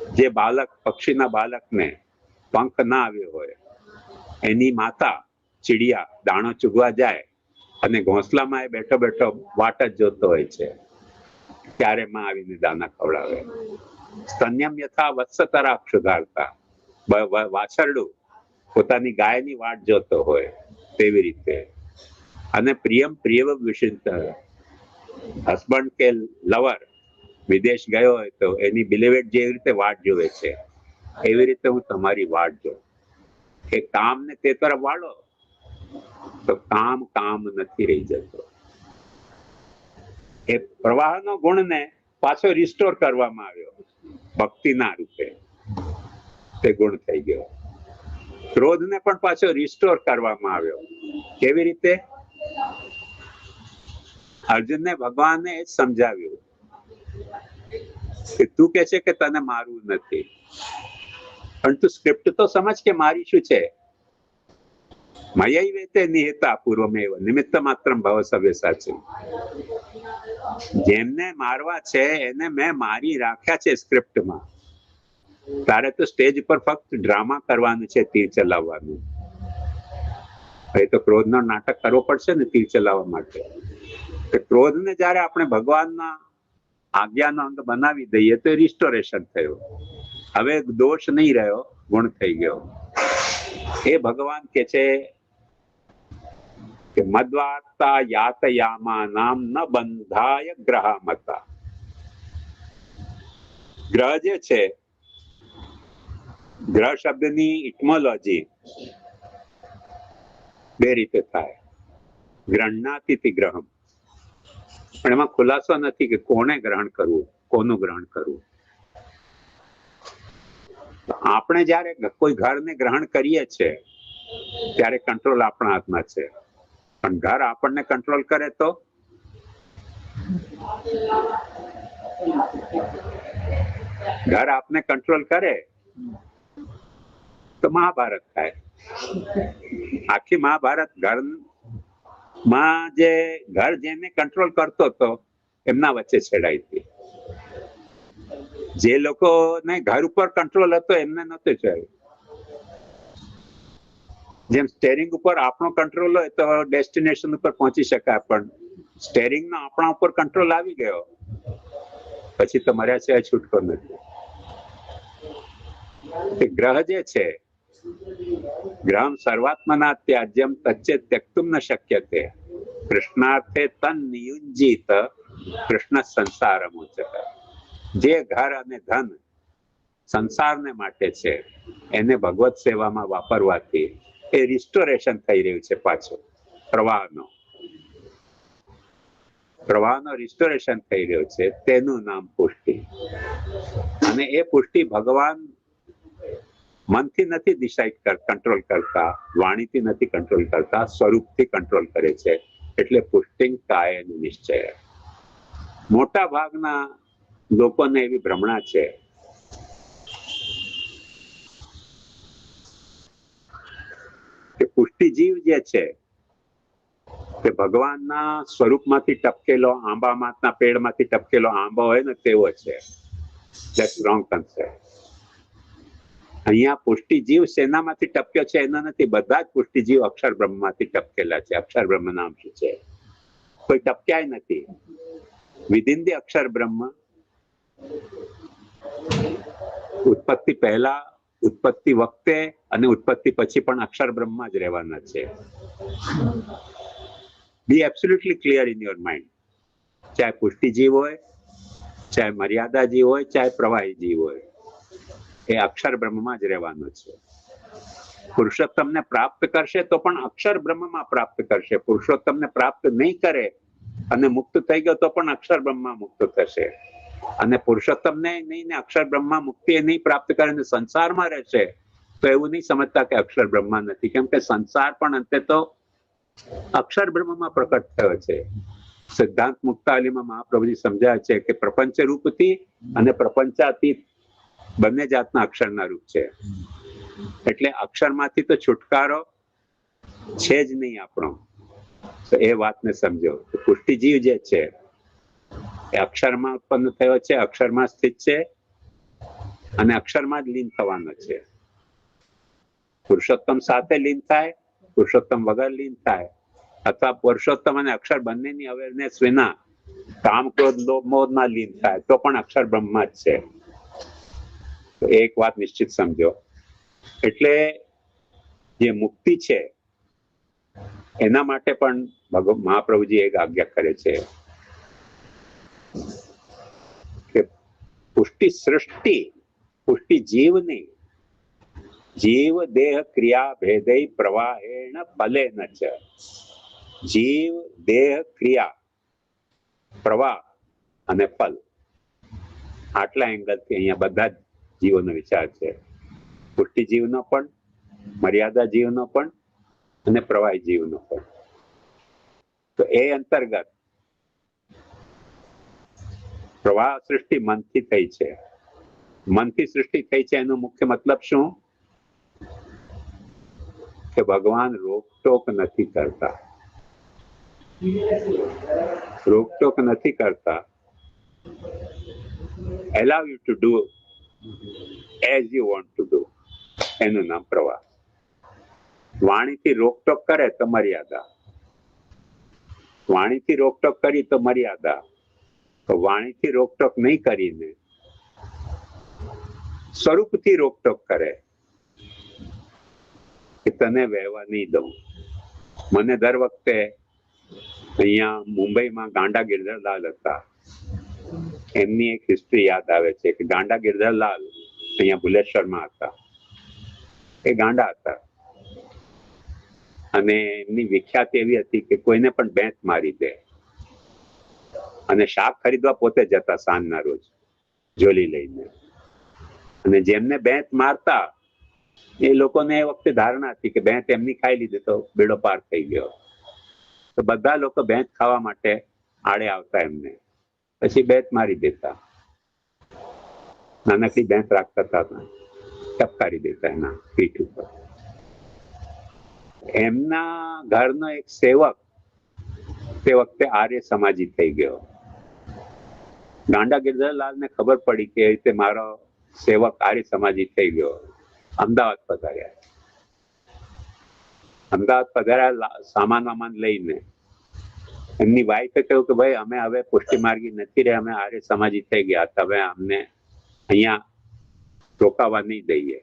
જે બાલક પક્ષીના બાલકને પંખ ના આવ્યો હોય, એની માતા ચીડિયા દાણો ચૂગવા જાય અને ઘોંસલામાં એ બેઠો બેઠો વાટ જ જોતો હોય છે, ત્યારે માં આવીને દાના ખવડાવે. સંયમ યથા વત્સતરા ક્ષુધાર્તા, વાછરડું પોતાની ગાયની વાટ જોતો હોય તેવી રીતે. અને પ્રિયમ પ્રિયવ વિષિત, હસબન્ડ કે લવર વિદેશ ગયો હોય તો એની બિલેવેડ જેવી રીતે વાટ જોવે છે, એવી રીતે હું તમારી વાટ જોઉં. એ કામ ને તે તરફ વાળો તો કામ કામ નથી રહી જતો. એ પ્રવાહનો ગુણને પાછો રિસ્ટોર કરવામાં આવ્યો ભક્તિના રૂપે, તે ગુણ થઈ ગયો. ક્રોધને પણ પાછો રિસ્ટોર કરવામાં આવ્યો. કેવી રીતે? અર્જુનને ભગવાને જ સમજાવ્યું કે તું કે છે કે તને મારવું નથી, પણ તું સ્ક્રિપ્ટ તો સમજ કે મારી શું છે. મયૈવેતે નિહિતા પૂર્વમેવ નિમિત્ત માત્રમ ભવ સવ્યસાચી. જેમને મારવા છે એને મેં મારી રાખ્યા છે સ્ક્રિપ્ટમાં. તારે તો સ્ટેજ પર ફક્ત ડ્રામા કરવાનું છે, તીર ચલાવવાનું. એ તો ક્રોધનો નાટક કરવો પડશે ને તીર ચલાવવા માટે. ક્રોધને જયારે આપણે ભગવાનના આજ્ઞાનો અંગ બનાવી દઈએ તો રિસ્ટોરેશન થયું. હવે દોષ નહીં રહ્યો, ગુણ થઈ ગયો. એ ભગવાન કે છે કે મદ્વાર્તા યાતયામાનામ ન બંધાય ગ્રહામતા. ગ્રહ જે છે, ગ્રહ શબ્દની ઇટમોલોજી બે રીતે થાય. ગ્રહણાતિથી ગ્રહમ, પણ એમાં ખુલાસો નથી કે કોને ગ્રહણ કરવું, કોનું ગ્રહણ કરવું. આપણે જયારે કોઈ ઘરને ગ્રહણ કરીએ છીએ ત્યારે કંટ્રોલ આપણા હાથમાં છે, પણ ઘર આપણને કંટ્રોલ કરે તો ઘર આપને કંટ્રોલ કરે તો મહાભારત થાય. આખી મહાભારત ઘરમાં જે ઘર જેને કંટ્રોલ કરતો હતો એમના વચ્ચે છેડાઈ હતી. જે લોકોને ઘર ઉપર કંટ્રોલ હતો એમને નહોતો ચાલ્યું. જેમ સ્ટેરિંગ ઉપર આપણો કંટ્રોલ હોય તો ડેસ્ટિનેશન ઉપર પહોંચી શકાય, પણ સ્ટેરિંગ નો આપણા ઉપર કંટ્રોલ આવી ગયો પછી તો મર્યા છે છૂટકો નથી. ગ્રહ જે છે, ગ્રહમ સર્વાત્મના ત્યાજ્યમ તચ્ચે ત્યક્તુમ ન શક્યતે કૃષ્ણાર્થે તન નિયુંજીત કૃષ્ણ સંસારમ ઉચ્યતે. જે ઘર અને ધન સંસારને માટે છે એને ભગવત સેવામાં વાપરવાથી એ રિસ્ટોરેશન થઈ રહ્યું છે. પાછો પ્રવાહનો રિસ્ટોરેશન થઈ રહ્યો છે, તેનું નામ પુષ્ટિ. અને એ પુષ્ટિ ભગવાન મનથી નથી ડિસાઇડ કંટ્રોલ કરતા, વાણીથી નથી કંટ્રોલ કરતા, સ્વરૂપથી કંટ્રોલ કરે છે. એટલે પુષ્ટિ કાયન નિશ્ચય. મોટા ભાગના લોકોને એવી ભ્રમણા છે કે પુષ્ટિ જીવ જે છે તે ભગવાનના સ્વરૂપમાંથી ટપકેલો આંબાના પેડમાંથી ટપકેલો આંબો હોય ને તેવો છે. That's wrong concept. અહીંયા પુષ્ટિ જીવ શેનામાંથી ટપક્યો છે એના નથી, બધા જ પુષ્ટિ જીવ અક્ષર બ્રહ્મમાંથી ટપકેલા છે. અક્ષર બ્રહ્મ નામ શું છે? કોઈ ટપક્યાય નથી. વિધિન ધી અક્ષર બ્રહ્મ ઉત્પત્તિ પહેલા ઉત્પત્તિ વખતે અને ઉત્પત્તિ પછી પણ અક્ષર બ્રહ્મમાં જ રહેવાના છે. Be absolutely clear in your mind. ચાહે પુષ્ટિ જીવ હોય, ચાહે મર્યાદા જીવ હોય, ચાહે પ્રવાહી જીવ હોય, એ અક્ષર બ્રહ્મમાં જ રહેવાનો છે. પુરુષોત્તમને પ્રાપ્ત કરશે તો પણ અક્ષર બ્રહ્મમાં પ્રાપ્ત કરશે. પુરુષોત્તમને પ્રાપ્ત નહીં કરે અને મુક્ત થઈ ગયો તો પણ અક્ષર બ્રહ્મમાં મુક્ત થશે. અને પુરુષોત્તમને નહીં ને અક્ષર બ્રહ્મા મુક્તિ નહીં પ્રાપ્ત કરે અને સંસારમાં રહેશે તો એવું નહીં સમજતા કે અક્ષર બ્રહ્મા નથી, કેમ કે સંસાર પણ અંતે તો અક્ષર બ્રહ્મમાં પ્રકટ થયો છે. સિદ્ધાંત મુક્તાવલીમાં મહાપ્રભુજી સમજાવે છે કે પ્રપંચ રૂપથી અને પ્રપંચાતીત બંને જાતના અક્ષરના રૂપ છે. એટલે અક્ષરમાંથી તો છુટકારો છે જ નહીં આપણો. તો એ વાતને સમજો. પુષ્ટિજીવ જે છે એ અક્ષરમાં ઉત્પન્ન થયો છે, અક્ષરમાં સ્થિત છે અને અક્ષરમાં જ લીન થવાનો છે. પુરુષોત્તમ સાથે લીન થાય, પુરુષોત્તમ વગર લીન થાય, અથવા પુરુષોત્તમ અને અક્ષર બંનેની અવેરનેસ વિના કામ, ક્રોધ, લોભ, મોહમાં લીન થાય તો પણ અક્ષર બ્રહ્મા જ છે. તો એક વાત નિશ્ચિત સમજો. એટલે જે મુક્તિ છે એના માટે પણ મહાપ્રભુજી એક આજ્ઞા કરે છે કે પુષ્ટિ સૃષ્ટિ, પુષ્ટિ જીવની, જીવ દેહ ક્રિયા ભેદૈ પ્રવાહેણ ફલેન ચ. જીવ, દેહ, ક્રિયા, પ્રવાહ અને ફલ, આટલા એંગલથી અહીંયા બધા જ જીવોનો વિચાર છે. પુષ્ટિ જીવનો પણ, મર્યાદા જીવનો પણ અને પ્રવાહી જીવનો પણ. તો એ અંતર્ગત પ્રવાહ સૃષ્ટિ મનથી થઈ છે. મનથી સૃષ્ટિ થઈ છે એનો મુખ્ય મતલબ શું? કે ભગવાન રોકટોક નથી કરતા. રોકટોક નથી કરતા. allow you to do as you want to do. એનું નામ પ્રવાહ. વાણીથી રોકટોક કરે તો મર્યાદા. વાણીથી રોકટોક કરી તો મર્યાદા. તો વાણીથી રોકટોક નહીં કરીને સ્વરૂપથી રોકટોક કરે કે તને વહેવા નહીં દઉં. મને દર વખતે અહીંયા મુંબઈમાં ગાંડા ગિરધરલાલ હતા, એમની એક હિસ્ટ્રી યાદ આવે છે કે ગાંડા ગિરધરલાલ અહીંયા ભુલેશ્વરમાં હતા. એ ગાંડા હતા અને એમની વિખ્યાત એવી હતી કે કોઈને પણ બેંત મારી દે અને શાક ખરીદવા પોતે જતા સાંજના રોજ જોલી લઈને. અને જેમને બેંત મારતા એ લોકોને એ વખતે ધારણા હતી કે બેંત એમની ખાઈ લીધી તો બેડો પાર થઈ ગયો. તો બધા લોકો બેંત ખાવા માટે આડે આવતા એમને, પછી બેંત મારી દેતા. નાનકડી બેંત રાખતા હતા, ટપકારી દેતા એના પીઠ ઉપર. એમના ઘરનો એક સેવક તે વખતે આર્ય સમાજી થઈ ગયો. ગાંડા ગિરધરલાલને ખબર પડી કે એ રીતે મારો સેવક આર્ય સમાજી થઈ ગયો. અમદાવાદ પધાર્યા. અમદાવાદ પધાર્યા સામાન વામાન લઈને. એમની વાઈફે કહ્યું કે ભાઈ અમે હવે પુષ્ટિ માર્ગી નથી રહ્યા, અમે આર્ય સમાજી થઈ ગયા, હવે અમને અહીંયા રોકાવા નહીં દઈએ.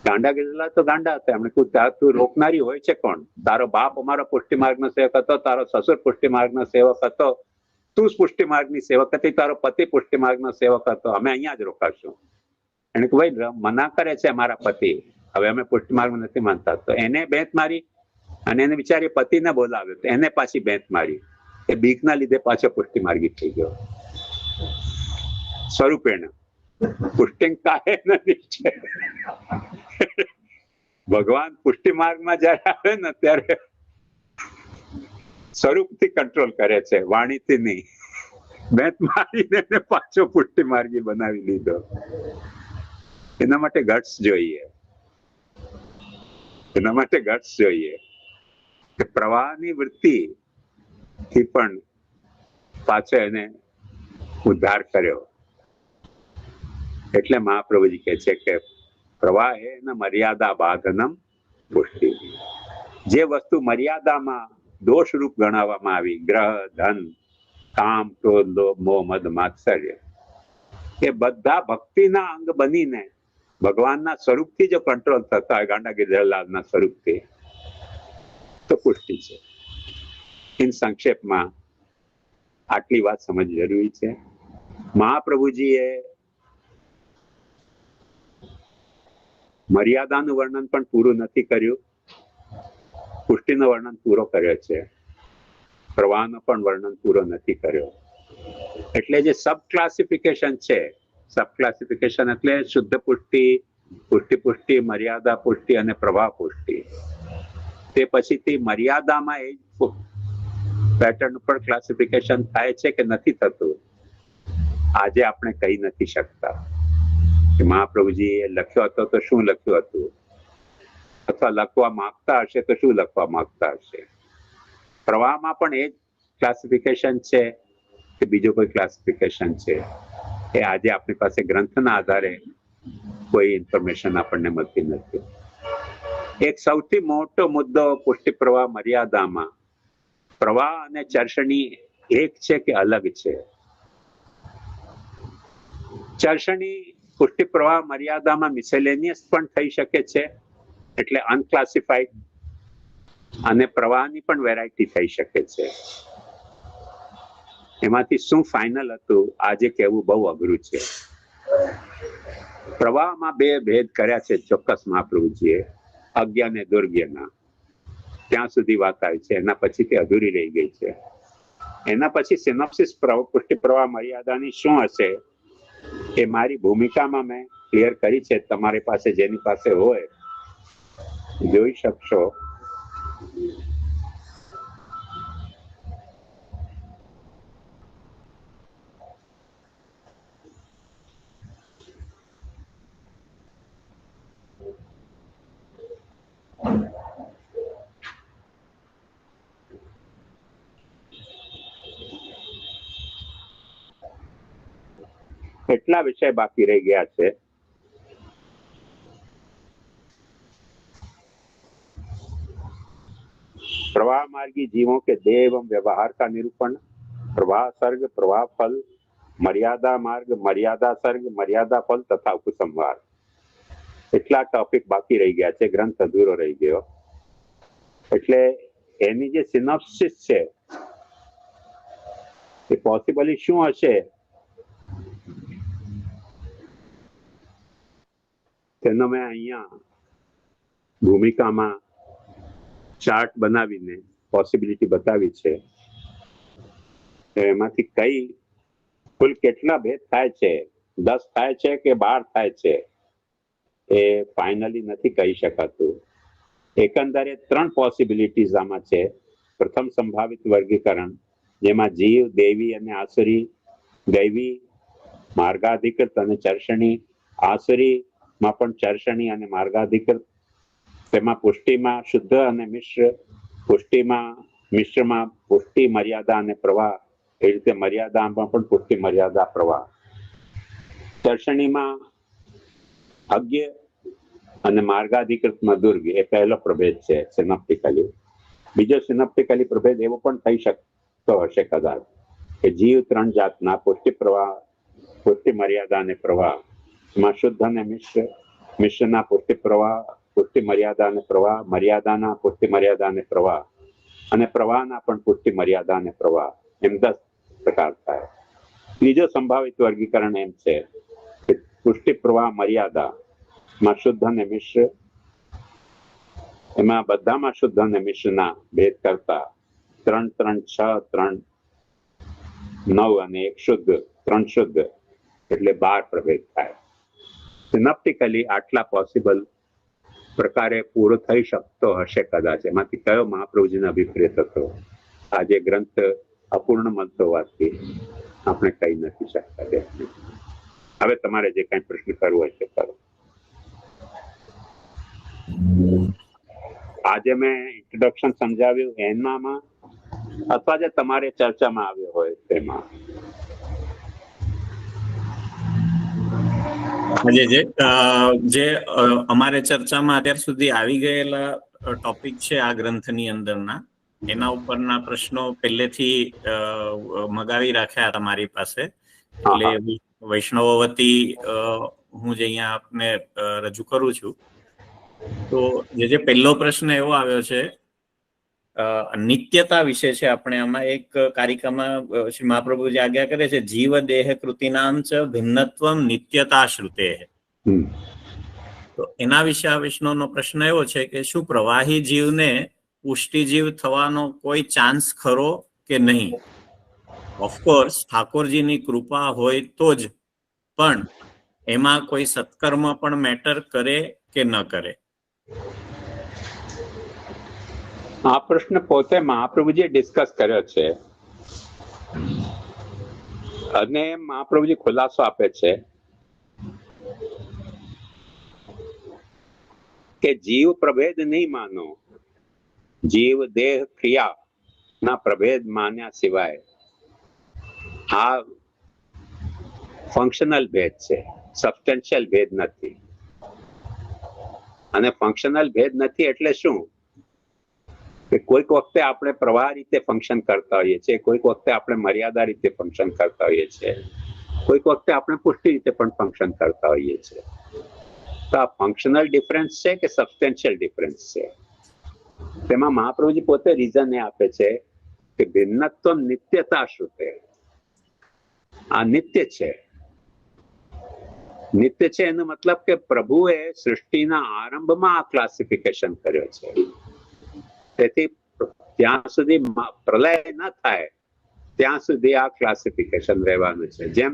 ગાંડા ગિરધરલાલ તો ગાંડા હતા. એમણે કહ્યું તું રોકનારી હોય છે કોણ? તારો બાપ અમારો પુષ્ટિ માર્ગનો સેવક હતો, તારો સસુર પુષ્ટિ માર્ગનો સેવક હતો, તું પુષ્ટિ માર્ગની સેવક હતી, તારો પતિ પુષ્ટિ માર્ગનો સેવક હતો, અમે અહીંયા જ રોકાશું. એને કહ્યું ભાઈ મના કરે છે મારા પતિ, હવે અમે પુષ્ટિ માર્ગમાં નથી માનતા. તો એને બેંત મારી અને એને બિચારી પતિને બોલાવ્યો, તો એને પાછી બેંત મારી. એ બીકના લીધે પાછો પુષ્ટિ માર્ગી થઈ ગયો. સ્વરૂપેણ પુષ્ટિ કાય નથી. ભગવાન પુષ્ટિ માર્ગમાં જયારે આવે ને ત્યારે સ્વરૂપથી કંટ્રોલ કરે છે, વાણીથી નહીં. બેંત મારીને પાછો પુષ્ટિ માર્ગી બનાવી લીધો. એના માટે ગટ્સ જોઈએ. એના માટે ગટ્સ જોઈએ કે પ્રવાહની વૃત્તિ થી પણ પાછો એને ઉદ્ધાર કર્યો. એટલે મહાપ્રભુજી કહે છે કે પ્રવાહે ન મર્યાદા બાધનમ પુષ્ટિ. જે વસ્તુ મર્યાદામાં દોષરૂપ ગણાવવામાં આવી, ગ્રહ, ધન, કામ, ક્રોધ, લોભ, મોહ, મદ, માત્સર્ય, એ બધા ભક્તિના અંગ બનીને ભગવાનના સ્વરૂપથી જો કંટ્રોલ થતા હોય ગાંડા ગિરધરલાલના સ્વરૂપથી, તો પુષ્ટિ છે. ઇન સંક્ષેપમાં આટલી વાત સમજ જરૂરી છે. મહાપ્રભુજીએ મર્યાદાનું વર્ણન પણ પૂરું નથી કર્યું, પુષ્ટિનું વર્ણન પૂરો કર્યો છે, પ્રવાહનો પણ વર્ણન પૂરો નથી કર્યો. એટલે જે સબ ક્લાસિફિકેશન છે, સબ ક્લાસિફિકેશન એટલે શુદ્ધ પુષ્ટિ, પુષ્ટિ, મર્યાદા પુષ્ટિ અને પ્રવાહ પુષ્ટિ. તે પછીથી મર્યાદામાં એ પેટર્ન ઉપર ક્લાસિફિકેશન થાય છે કે નથી થતું, આજે આપણે કહી નથી શકતા. કે મહાપ્રભુજીએ લખ્યો હતો તો શું લખ્યું હતું, અથવા લખવા માંગતા હશે તો શું લખવા માંગતા હશે. પ્રવાહમાં પણ એ જ ક્લાસિફિકેશન છે કે બીજો કોઈ ક્લાસિફિકેશન છે, એ આજે આપણી પાસે ગ્રંથના આધારે કોઈ ઇન્ફોર્મેશન આપણને મળતી નથી. એક સૌથી મોટો મુદ્દો પુષ્ટિ પ્રવાહ મર્યાદામાં પ્રવાહ અને ચર્ષણી એક છે કે અલગ છે. ચર્ષણી પુષ્ટિ પ્રવાહ મર્યાદામાં મિસેલેનિયસ પણ થઈ શકે છે, એટલે અનક્લાસિફાઈડ, અને પ્રવાહની પણ વેરાયટી થઈ શકે છે. એમાંથી શું ફાઇનલ હતું આજે કહેવું બહુ અઘરું છે. પ્રવાહમાં બે ભેદ કર્યા છે ચોક્કસ મહાપ્રભુજીએ, અજ્ઞ અને દુર્જ્ઞના. ત્યાં સુધી વાત આવી છે, એના પછી તે અધૂરી રહી ગઈ છે. એના પછી સિનોપ્સિસ પુષ્ટિ પ્રવાહ મર્યાદાની શું હશે એ મારી ભૂમિકામાં મેં ક્લિયર કરી છે. તમારી પાસે જેની પાસે હોય જોઈ શકશો. કેટલા વિષય બાકી રહી ગયા છે? प्रवाह मार्गी जीवों के देह एवं व्यवहार का निरूपण, प्रवाह सर्ग, प्रवाह फल, मर्यादा मार्ग, मर्यादा सर्ग, मर्यादा फल तथा उपसंहार. એટલા ટોપિક બાકી રહી ગયા છે, ગ્રંથ અધૂરો રહી ગયો. એટલે એની જે સિનોપ્સિસ છે એ પોસિબલી શું હશે તેનો મેં અહીંયા ભૂમિકામાં ચાર્ટ બનાવીને પોસિબિલિટી બતાવી છે. એમાંથી કઈ કુલ કેટલા ભેદ થાય છે, 10 થાય છે કે 12 થાય છે, એ ફાઇનલી નથી કહી શકાતું. એકંદરે 3 પોસિબિલિટીઝ આમાં છે. પ્રથમ સંભાવિત વર્ગીકરણ, જેમાં જીવ, દેવી અને આસુરી, દૈવી, માર્ગાધિકૃત અને ચર્ષણી. આસુરીમાં પણ ચર્ષણી અને માર્ગાધિકૃત. તેમાં પુષ્ટિમાં શુદ્ધ અને મિશ્ર, પુષ્ટિમાં મિશ્રમાં પુષ્ટિ, મર્યાદા અને પ્રવાહ. એ રીતે મર્યાદામાં પણ પુષ્ટિ, મર્યાદા, પ્રવાહ. ચર્ષણીમાં અજ્ઞ અને માર્ગાધિકૃતમાં દુર્ગ, એ પહેલો પ્રભેદ છે સિનોપ્ટિકલી. બીજો સિનોપ્ટિકલી પ્રભેદ એવો પણ થઈ શકતો હશે કદાચ કે જીવ 3 જાતના, પુષ્ટિ પ્રવાહ, પુષ્ટિ, મર્યાદા અને પ્રવાહ. એમાં શુદ્ધ અને મિશ્ર, મિશ્રના પુષ્ટિ પ્રવાહ, પુષ્ટિ મર્યાદા અને પ્રવાહ, મર્યાદાના પુષ્ટિ મર્યાદા અને પ્રવાહ, અને પ્રવાહના પણ પુષ્ટિ મર્યાદા અને પ્રવાહ. એમ 10 પ્રકાર થાય. ત્રીજો સંભાવિત વર્ગીકરણ એમ છે કે પુષ્ટિ પ્રવાહ મર્યાદા માં શુદ્ધ અને મિશ્ર, એમાં બધામાં શુદ્ધ અને મિશ્રના ભેદ કરતા 3, 3, 6, 3, 9 અને 1 શુદ્ધ, 3 શુદ્ધ, એટલે 12 પ્રભેદ થાય. સિનોપ્ટિકલી આટલા પોસિબલ પ્રકારે પૂરો થઈ શકતો હશે કદાચ. એમાંથી કયો મહાપ્રભુજીનો અભિપ્રેત હતો, આજે ગ્રંથ અપૂર્ણ મળતો હોવાથી આપણે કહી નથી શકતા. હવે તમારે જે કઈ પ્રશ્ન કરવો હોય તે કરો. આજે મેં ઇન્ટ્રોડક્શન સમજાવ્યું એનામાં, અથવા જે તમારે ચર્ચામાં આવ્યો હોય તેમાં. જે અમારે ચર્ચામાં અત્યાર સુધી આવી ગયેલા ટોપિક છે આ ગ્રંથની અંદરના, એના ઉપરના પ્રશ્નો પહેલેથી મગાવી રાખ્યા તમારી પાસે. એટલે વૈષ્ણવ વતી હું જે અહીંયા આપને રજૂ કરું છું. તો જે પહેલો પ્રશ્ન એવો આવ્યો છે, નિત્યતા વિશે છે. આપણે આમાં એક કારિકામાં શ્રી મહાપ્રભુજી આજ્ઞા કરે છે, જીવ દેહ કૃતિનામ ચ ભિન્નત્વમ નિત્યતા શ્રુતે. તો એના વિશે આ વિષ્ણુનો પ્રશ્ન એવો છે કે શું પ્રવાહી જીવને પુષ્ટિજીવ થવાનો કોઈ ચાન્સ ખરો કે નહીં? ઓફકોર્સ ઠાકોરજીની કૃપા હોય તો જ, પણ એમાં કોઈ સત્કર્મ પણ મેટર કરે કે ન કરે? આ પ્રશ્ન પોતે મહાપ્રભુજીએ ડિસ્કસ કર્યો છે અને મહાપ્રભુજી ખુલાસો આપે છે કે જીવ પ્રભેદ નહીં માનો, જીવ દેહ ક્રિયા ના પ્રભેદ માન્યા સિવાય આ ફંક્શનલ ભેદ છે, સબસ્ટેન્શિયલ ભેદ નથી. અને ફંક્શનલ ભેદ નથી એટલે શું? કે કોઈક વખતે આપણે પ્રવાહ રીતે ફંક્શન કરતા હોઈએ છીએ, કોઈક વખતે આપણે મર્યાદા રીતે ફંક્શન કરતા હોઈએ છીએ, કોઈક વખતે આપણે પુષ્ટિ રીતે પણ ફંક્શન કરતા હોઈએ છીએ. તો આ ફંક્શનલ ડિફરન્સ છે કે સબસ્ટેન્શિયલ ડિફરન્સ છે? તેમાં મહાપ્રભુજી પોતે રીઝન એ આપે છે કે ભિન્નત્વ નિત્યતા શ્રુતે. આ નિત્ય છે. નિત્ય છે એનો મતલબ કે પ્રભુએ સૃષ્ટિના આરંભમાં આ ક્લાસિફિકેશન કર્યો છે. તેથી જ્યાં સુધી પ્રલય ન થાય ત્યાં સુધી આ ક્લાસિફિકેશન રહેવાનું છે. જેમ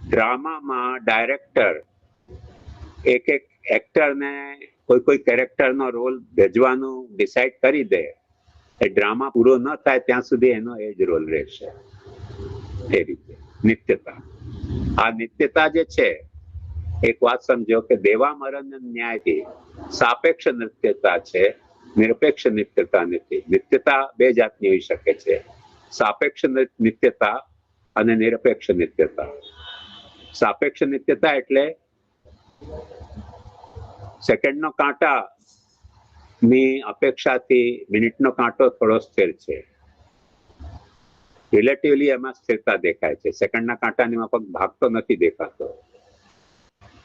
ડ્રામામાં ડાયરેક્ટર એક એક્ટરને કોઈ કેરેક્ટરનો રોલ ભજવાનું ડિસાઈડ કરી દે, એ ડ્રામા પૂરો ન થાય ત્યાં સુધી એનો એ જ રોલ રહેશે. એ રીતે નિત્યતા, આ નિત્યતા જે છે, એક વાત સમજો કે દેવા મરણ ન્યાયથી સાપેક્ષ નિત્યતા છે, નિરપેક્ષ નિત્યતા નથી. નિત્યતા બે જાતની હોઈ શકે છે, સાપેક્ષ નિત્યતા અને નિરપેક્ષ નિત્યતા. સાપેક્ષ નિત્યતા એટલે સેકન્ડનો કાંટા ની અપેક્ષાથી મિનિટનો કાંટો થોડો સ્થિર છે. રિલેટિવલી એમાં સ્થિરતા દેખાય છે. સેકન્ડના કાંટાની માફક ભાગતો નથી દેખાતો.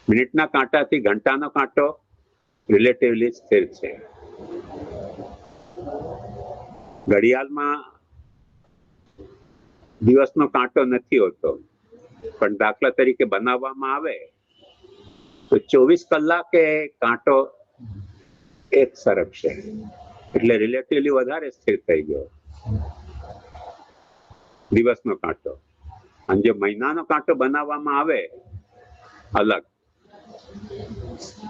મિનિટના કાંટાથી ઘંટાનો કાંટો રિલેટિવલી સ્થિર છે. ઘડિયાળમાં દિવસનો કાંટો નથી હોતો, પણ દાખલા તરીકે બનાવવામાં આવે તો 24 કલાકે કાંટો એક સરખશે, એટલે રિલેટિવલી વધારે સ્થિર થઈ ગયો દિવસનો કાંટો. અને જો મહિનાનો કાંટો બનાવવામાં આવે અલગ,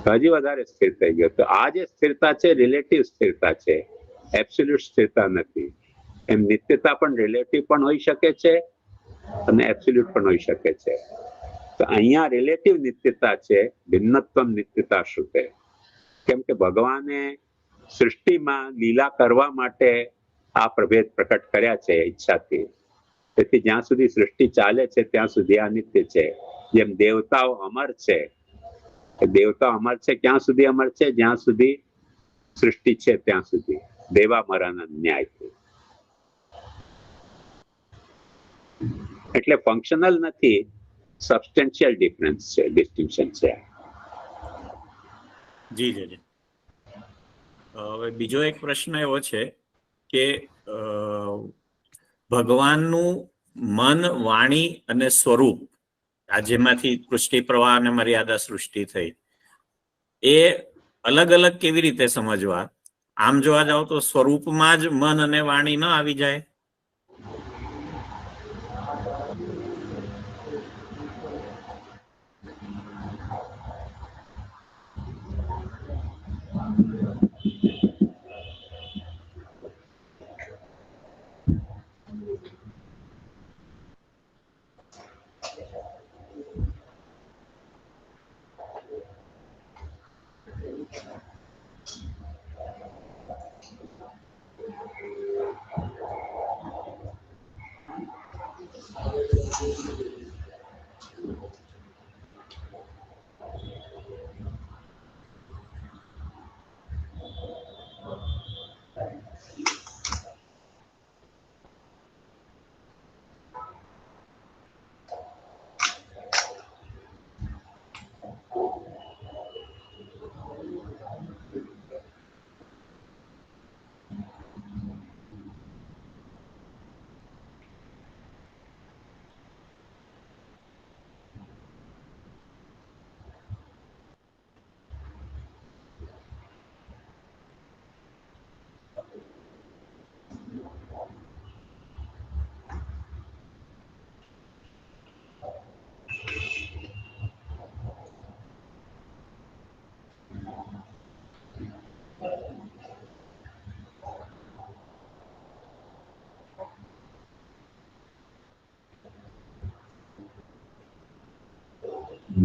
હજી વધારે સ્થિર થઈ ગયો. તો આ જે સ્થિરતા છે રિલેટિવ સ્થિરતા છે, એબ્સોલ્યુટ સ્થિરતા નથી. એમ નિત્યતા પણ રિલેટિવ પણ હોઈ શકે છે અને એબ્સોલ્યુટ પણ હોઈ શકે છે. તો અહીંયા રિલેટિવ નિત્યતા છે, ભિન્નત્વ નિત્યતા શ્રુતે. કેમ કે ભગવાને સૃષ્ટિમાં લીલા કરવા માટે આ પ્રભેદ પ્રકટ કર્યા છે ઈચ્છાથી. તેથી જ્યાં સુધી સૃષ્ટિ ચાલે છે ત્યાં સુધી આ નિત્ય છે. જેમ દેવતાઓ અમર છે, દેવતાઓ અમર છે ક્યાં સુધી અમર છે? જ્યાં સુધી સૃષ્ટિ છે ત્યાં સુધી, દેવા મરાના ન્યાયથી. એટલે ફંક્શનલ નથી, સબસ્ટેન્શિયલ ડિફરન્સ છે, ડિસ્ટિંક્શન છે. જી જી. હવે બીજો એક પ્રશ્ન એવો છે કે ભગવાનનું મન, વાણી અને સ્વરૂપ, આ જેમાંથી સૃષ્ટિ પ્રવાહ અને મર્યાદા સૃષ્ટિ થઈ, એ અલગ અલગ કેવી રીતે સમજવા? આમ જોવા જાવ તો સ્વરૂપમાં જ મન અને વાણી ન આવી જાય? આ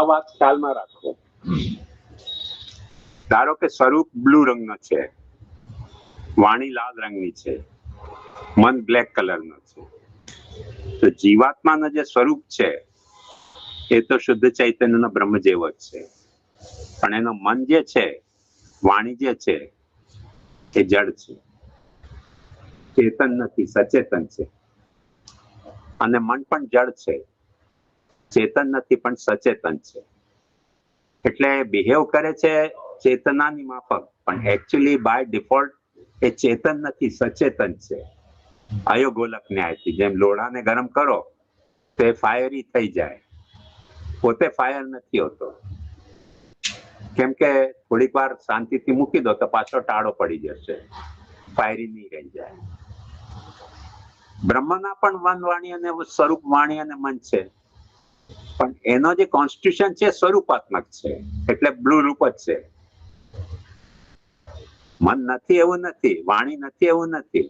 વાત ખ્યાલમાં રાખો. ધારો કે સ્વરૂપ બ્લુ રંગનો છે, વાણી લાલ રંગની છે, મન બ્લેક કલરનો છે, તો જીવાત્માનું જે સ્વરૂપ છે એ તો શુદ્ધ ચૈતન્યનો બ્રહ્મ જેવો જ છે, પણ એનો મન જે છે, વાણી જે છે એ જડ છે, ચેતન નથી, સચેતન છે. અને મન પણ જડ છે, ચેતન નથી પણ સચેતન છે. એટલે બિહેવ કરે છે ચેતનાની માફક, પણ એકચ્યુઅલી બાય ડિફોલ્ટ એ ચેતન નથી, સચેતન છે. અયોગોલક ન્યાયથી જેમ લોડાને ગરમ કરો તો એ ફાયરી થઈ જાય, પોતે ફાયર નથી હોતો. કેમ કે થોડીક વાર શાંતિથી મૂકી દો તો પાછો ટાળો પડી જશે, ફાયરી નહીં રહી જાય. બ્રહ્મના પણ મન વાણી અને સ્વરૂપ વાણી અને મન છે, પણ એનો જે કોન્સ્ટિટ્યુશન છે સ્વરૂપાત્મક છે, એટલે બ્લુ રૂપ જ છે. મન નથી એવું નથી, વાણી નથી એવું નથી,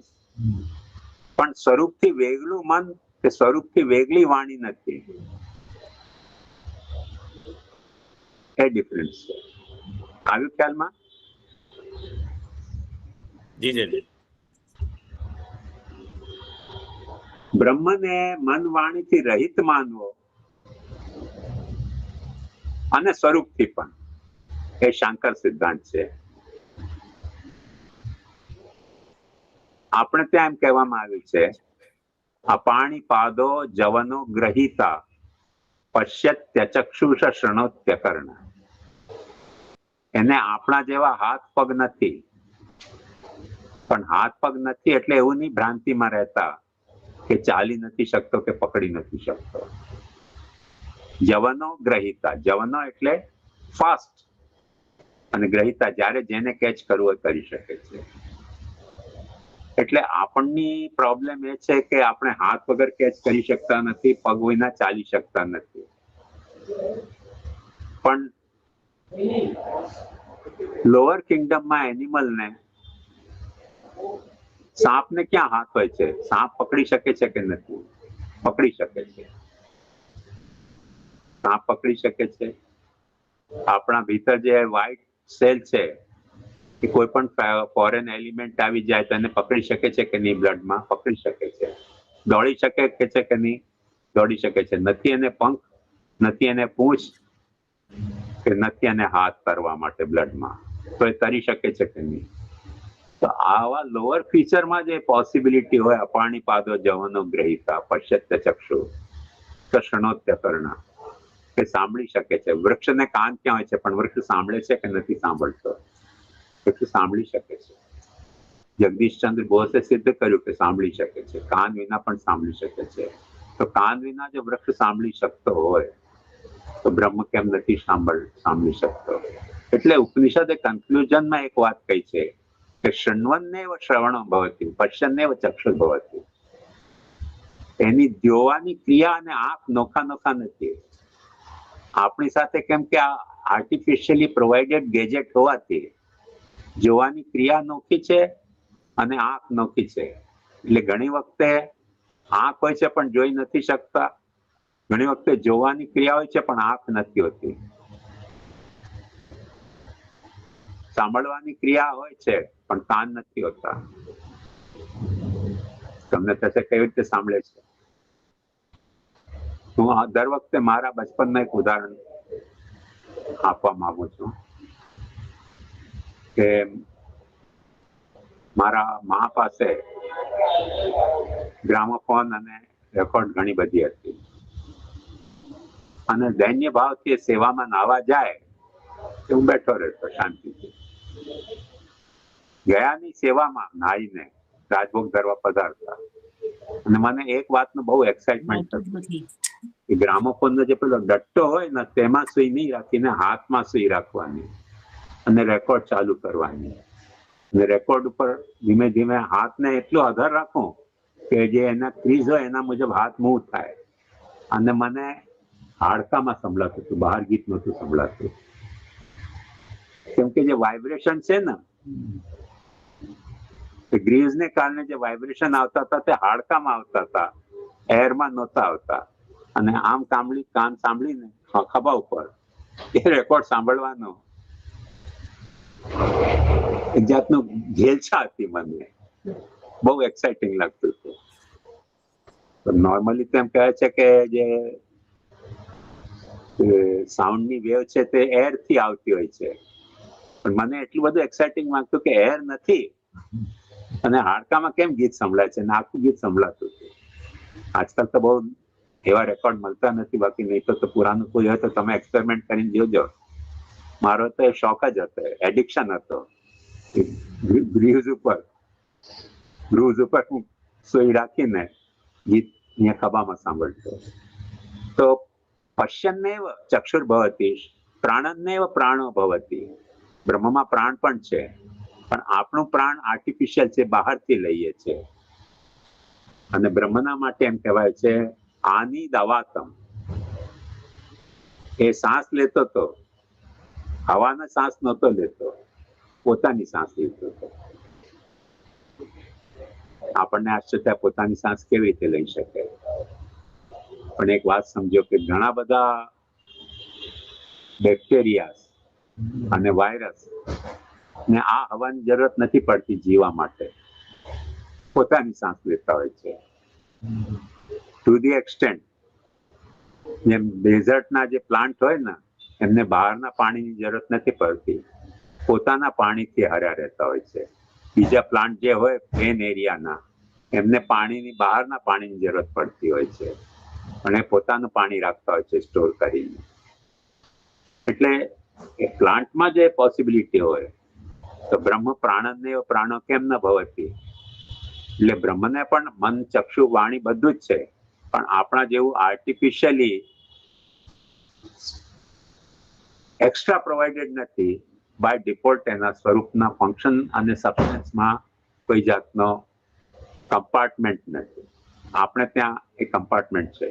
પણ સ્વરૂપથી વેગળું મન કે સ્વરૂપથી વેગળી વાણી નથી, એ ડિફરન્સ છે. આવ્યું ખ્યાલમાં? જી જી. બ્રહ્મને મન વાણીથી રહિત માનવો અને સ્વરૂપથી પણ, એ શાંકર સિદ્ધાંત છે. આપણે ત્યાં એમ કહેવામાં આવ્યું છે, અપાણી પાદો જવનો ગ્રહિતા પશ્યત્ય ચક્ષુષ શૃણોત્ય કર્ણ. એને આપણા જેવા હાથ પગ નથી, પણ હાથ પગ નથી એટલે એવું નહીં ભ્રાંતિમાં રહેતા કે ચાલી નથી શકતો કે પકડી નથી શકતો. જવનો ગ્રહિતા, જવનો એટલે ફાસ્ટ, અને ગ્રહિતા જ્યારે જેને કેચ કરવું હોય કરી શકે છે. એટલે આપણની પ્રોબ્લેમ એ છે કે આપણે હાથ વગર કેચ કરી શકતા નથી, પગ વિના ચાલી શકતા નથી. પણ લોઅર કિંગડમમાં એનિમલને, સાપને ક્યાં હાથ હોય છે? સાપ પકડી શકે છે કે નથી? પકડી શકે છે. સાપ પકડી શકે છે. આપણા ભીતર જે વ્હાઇટ સેલ છે કે કોઈ પણ ફોરેન એલિમેન્ટ આવી જાય તો એને પકડી શકે છે કે નહીં? બ્લડમાં પકડી શકે છે. દોડી શકે છે કે નહીં? દોડી શકે છે. નથી એને પંખ, નથી એને પૂંછ, કે નથી એને હાથ કરવા માટે બ્લડમાં, તો એ તરી શકે છે કે નહીં? તો આવા લોઅર ફીચરમાં જે પોસિબિલિટી હોય, અપાણી પાદો જવનો ગ્રહિતા પશ્યત્ય ચક્ષુ શૃણોત્ય કર્ણ, એ સાંભળી શકે છે. વૃક્ષને કાન ક્યાં હોય છે, પણ વૃક્ષ સાંભળે છે કે નથી સાંભળતો? વૃક્ષ સાંભળી શકે છે. જગદીશચંદ્ર બોઝે સિદ્ધ કર્યું કે સાંભળી શકે છે, કાન વિના પણ સાંભળી શકે છે. તો કાન વિના જો વૃક્ષ સાંભળી શકતો હોય તો બ્રહ્મ કેમ નથી સાંભળી શકતો? એટલે ઉપનિષદે કન્ક્લુઝનમાં એક વાત કહી છે કે શૃણ્વન્નેવ શ્રવણો ભવતિ પશ્યન્નેવ ચક્ષુર ભવતિ. એની જોવાની ક્રિયા અને આંખ નોખા નથી. આપણી સાથે કેમ કે આ આર્ટિફિશિયલી પ્રોવાઇડેડ ગેજેટ હોવાથી જોવાની ક્રિયા નોખી છે અને આંખ નોખી છે. એટલે ઘણી વખતે આંખ હોય છે પણ જોઈ નથી શકતા, ઘણી વખતે જોવાની ક્રિયા હોય છે પણ આંખ નથી હોતી. સાંભળવાની ક્રિયા હોય છે પણ કાન નથી હોતા. તમને થશે કેવી રીતે સાંભળે છે? હું દર વખતે મારા બચપનનું એક ઉદાહરણ આપવા માંગુ છું કે મારા મા પાસે ગ્રામોફોન અને રેકોર્ડ ઘણી બધી હતી અને દૈન્ય ભાવથી સેવામાં નાવા જાય તો હું બેઠો રહેતો શાંતિથી. ગયાની સેવામાં નાઈને રાજભોગ ધરવા પધારતા અને મને એક વાતનું બહુ એક્સાઇટમેન્ટ હતું કે ગ્રામોફોનનો જે પેલો ડટ્ટો હોય ને તેમાં સુઈ નહીં રાખીને હાથમાં સુઈ રાખવાની અને રેકોર્ડ ચાલુ કરવાની. અને રેકોર્ડ ઉપર ધીમે ધીમે હાથને એટલો આધાર રાખું કે જે એના ક્રીઝ હોય એના મુજબ હાથ મૂવ થાય. અને મને હાડકામાં સંભળાતું હતું, બહાર ગીત નહોતું સંભળાતું. કેમ કે જે વાઇબ્રેશન છે ને ગ્રીવ્સને કારણે જે વાઇબ્રેશન આવતા હતા તે હાડકામાં આવતા હતા, એરમાં નહોતા આવતા. અને આમ કાન સાંભળીને ખભા ઉપર એ રેકોર્ડ સાંભળવાનો એક જાતનું ઘેલછા હતી. મને બહુ એક્સાઇટિંગ લાગતું હતું. નોર્મલી તો એમ કહે છે કે જે સાઉન્ડની વેવ છે તે એરથી આવતી હોય છે, પણ મને એટલું બધું એક્સાઇટિંગ લાગતું કે એર નથી અને હાડકામાં કેમ ગીત સંભળાય છે, આખું ગીત સંભળાતું હતું. આજકાલ તો બહુ એવા રેકોર્ડ મળતા નથી, બાકી નહીં તો પુરાનું કોઈ હોય તો તમે એક્સપેરિમેન્ટ કરીને જોજો. મારો તો શોખ જ હતો, એડિક્શન હતો. ગ્રીવ્સ ઉપર હું સોઈ રાખીને ગીત અહીંયા ખભામાં સાંભળતો. તો પશ્યન્નેવ ચક્ષુર ભવતિ પ્રાણન્નેવ પ્રાણો ભવતિ. બ્રહ્મમાં પ્રાણ પણ છે, પણ આપણું પ્રાણ આર્ટિફિશિયલ છે, બહારથી લઈએ છે. અને બ્રહ્મના માટે એમ કહેવાય છે આની દવાતમ. એ શ્વાસ લેતો તો હવાના શ્વાસ નહોતો લેતો, પોતાની શ્વાસ લેતો હતો. આપણને આશ્ચર્ય પોતાની શ્વાસ કેવી રીતે લઈ શકે? પણ એક વાત સમજો કે ઘણા બધા બેક્ટેરિયા અને વાયરસ ને આ હવાની જરૂરત નથી પડતી જીવવા માટે, પોતાની શ્વાસ લેતા હોય છે. ટુ ધી એક્સટેન્ટ જેમ ડેઝર્ટના જે પ્લાન્ટ હોય ને એમને બહારના પાણીની જરૂરત નથી પડતી, પોતાના પાણીથી હાર્યા રહેતા હોય છે. બીજા પ્લાન્ટ જે હોય પ્લેન એરિયાના એમને બહારના પાણીની જરૂરત પડતી હોય છે, અને પોતાનું પાણી રાખતા હોય છે સ્ટોર કરીને. એટલે એ પ્લાન્ટમાં જે પોસિબિલિટી હોય તો બ્રહ્મ પ્રાણન્નેવ પ્રાણો કેમ ન ભવતી. એટલે બ્રહ્મને પણ મન, ચક્ષુ, વાણી બધું જ છે, પણ આપણા જેવું આર્ટિફિશિયલી એક્સ્ટ્રા પ્રોવાઇડેડ નથી. બાય ડિફોલ્ટ એના સ્વરૂપના ફંક્શન અને સબસ્ટન્સમાં કોઈ જાતનો કમ્પાર્ટમેન્ટ નથી. આપણે ત્યાં એક કમ્પાર્ટમેન્ટ છે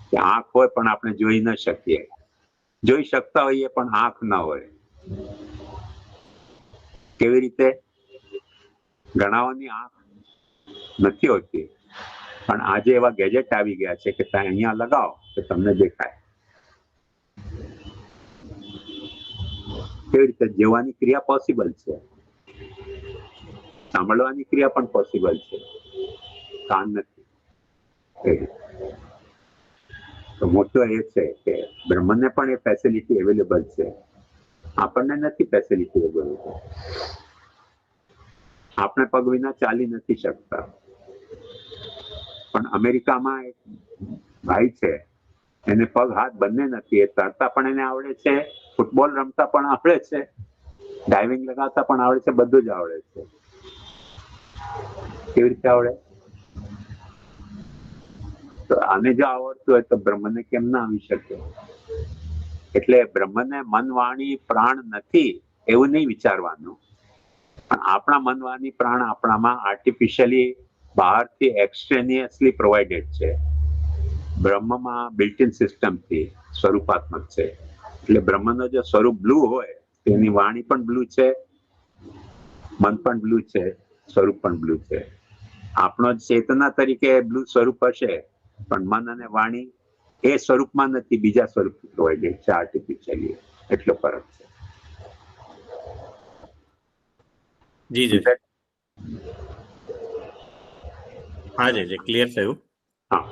કે આંખ હોય પણ આપણે જોઈ ન શકીએ, જોઈ શકતા હોઈએ પણ આંખ ન હોય. કેવી રીતે? ઘણાઓની આંખ નથી હોતી, પણ આજે એવા ગેજેટ આવી ગયા છે કે તમે અહીંયા લગાવો તો તમને દેખાય. કેવી રીતે? જોવાની ક્રિયા પોસિબલ છે, સાંભળવાની ક્રિયા પણ પોસિબલ છે, કાન નથી. તો મોટો એ છે કે બ્રહ્મને પણ એ ફેસિલિટી અવેલેબલ છે, આપણને નથી ફેસિલિટી અવેલેબલ. આપણે પગ વિના ચાલી નથી શકતા. પણ અમેરિકામાં એક ભાઈ છે, એને પગ હાથ બંને નથી, એ તરતા પણ એને આવડે છે, ફૂટબોલ રમતા પણ આવડે છે, ડાઇવિંગ લગાવતા પણ આવડે છે, બધું જ આવડે છે. કેવી રીતે આવડે? તો આને જો આવડતું હોય તો બ્રહ્મને કેમ ના આવી શકે? એટલે બ્રહ્મને મન વાણી પ્રાણ નથી એવું નહીં વિચારવાનું, પણ આપણા મન વાણી પ્રાણ આપણામાં આર્ટિફિશિયલી બહારથી એક્સટ્રેનિયસલી પ્રોવાઇડેડ છે. બ્રહ્મમાં બિલ્ટ-ઇન સિસ્ટમથી સ્વરૂપાત્મક છે. એટલે બ્રહ્મનો જો સ્વરૂપ બ્લુ હોય તો એની વાણી પણ બ્લુ છે, મન પણ બ્લુ છે, સ્વરૂપ પણ બ્લુ છે. આપણો ચેતના તરીકે બ્લુ સ્વરૂપ હશે, પણ મન અને વાણી એ સ્વરૂપમાં નથી, બીજા સ્વરૂપથી પ્રોવાઇડેડ છે આર્ટિફિશિયલી. એટલો ફરક છે. જી જી હા જી ક્લિયર થયું. હા,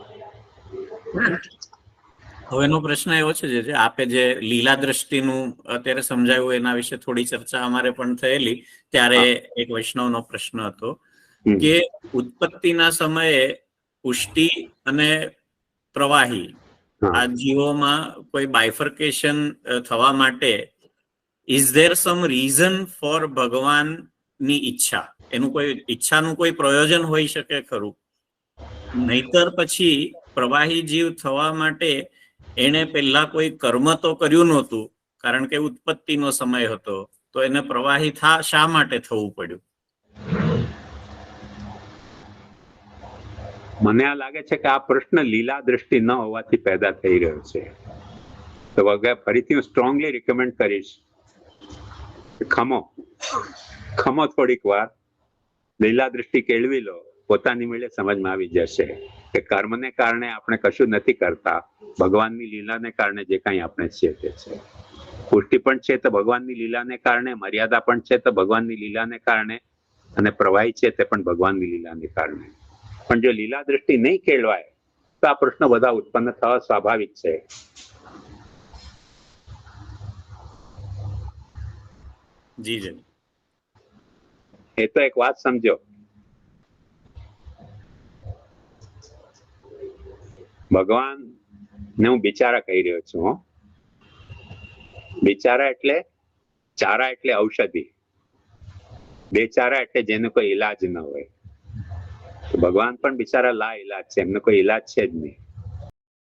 હવેનો પ્રશ્ન એવો છે જે આપે જે લીલા દ્રષ્ટિનું અત્યારે સમજાવ્યું એના વિશે થોડી ચર્ચા અમારે પણ થયેલી. ત્યારે એક વૈષ્ણવનો પ્રશ્ન હતો કે ઉત્પત્તિના સમયે પુષ્ટિ અને પ્રવાહી આ જીવોમાં કોઈ બાયફર્કેશન થવા માટે is there some reason for ભગવાનની ઈચ્છા? એનું કોઈ ઈચ્છાનું કોઈ પ્રયોજન હોઈ શકે ખરું? નહીતર પછી પ્રવાહી જીવ થવા માટે એને પહેલા કોઈ કર્મ તો કર્યું નહોતું, કારણ કે ઉત્પત્તિનો સમય હતો, તો એને પ્રવાહી શા માટે થવું પડ્યું? મને આ લાગે છે કે આ પ્રશ્ન લીલા દ્રષ્ટિ ન હોવાથી પેદા થઈ રહ્યો છે. તો વગર ફરીથી હું સ્ટ્રોંગલી રિકમેન્ડ કરીશ, ખમો થોડીક વાર, લીલા દ્રષ્ટિ કેળવી લો, પોતાની મેળે સમજમાં આવી જશે કે કર્મને કારણે આપણે કશું નથી કરતા, ભગવાનની લીલાને કારણે જે કાંઈ આપણે છીએ તે છે. પુષ્ટિ પણ છે તો ભગવાનની લીલાને કારણે, મર્યાદા પણ છે તો ભગવાનની લીલાને કારણે, અને પ્રવાહી છે તે પણ ભગવાનની લીલાને કારણે. પણ જો લીલા દ્રષ્ટિ નહીં કેળવાય તો આ પ્રશ્ન બધા ઉત્પન્ન થવા સ્વાભાવિક છે. જી જી એ તો એક વાત સમજો, ભગવાન ને હું બિચારા કહી રહ્યો છું. બિચારા એટલે ચારા એટલે ઔષધિ, બેચારા એટલે જેનો કોઈ ઈલાજ ન હોય. ભગવાન પણ બિચારા લા ઈલાજ છે, એમનો કોઈ ઈલાજ છે જ નહીં.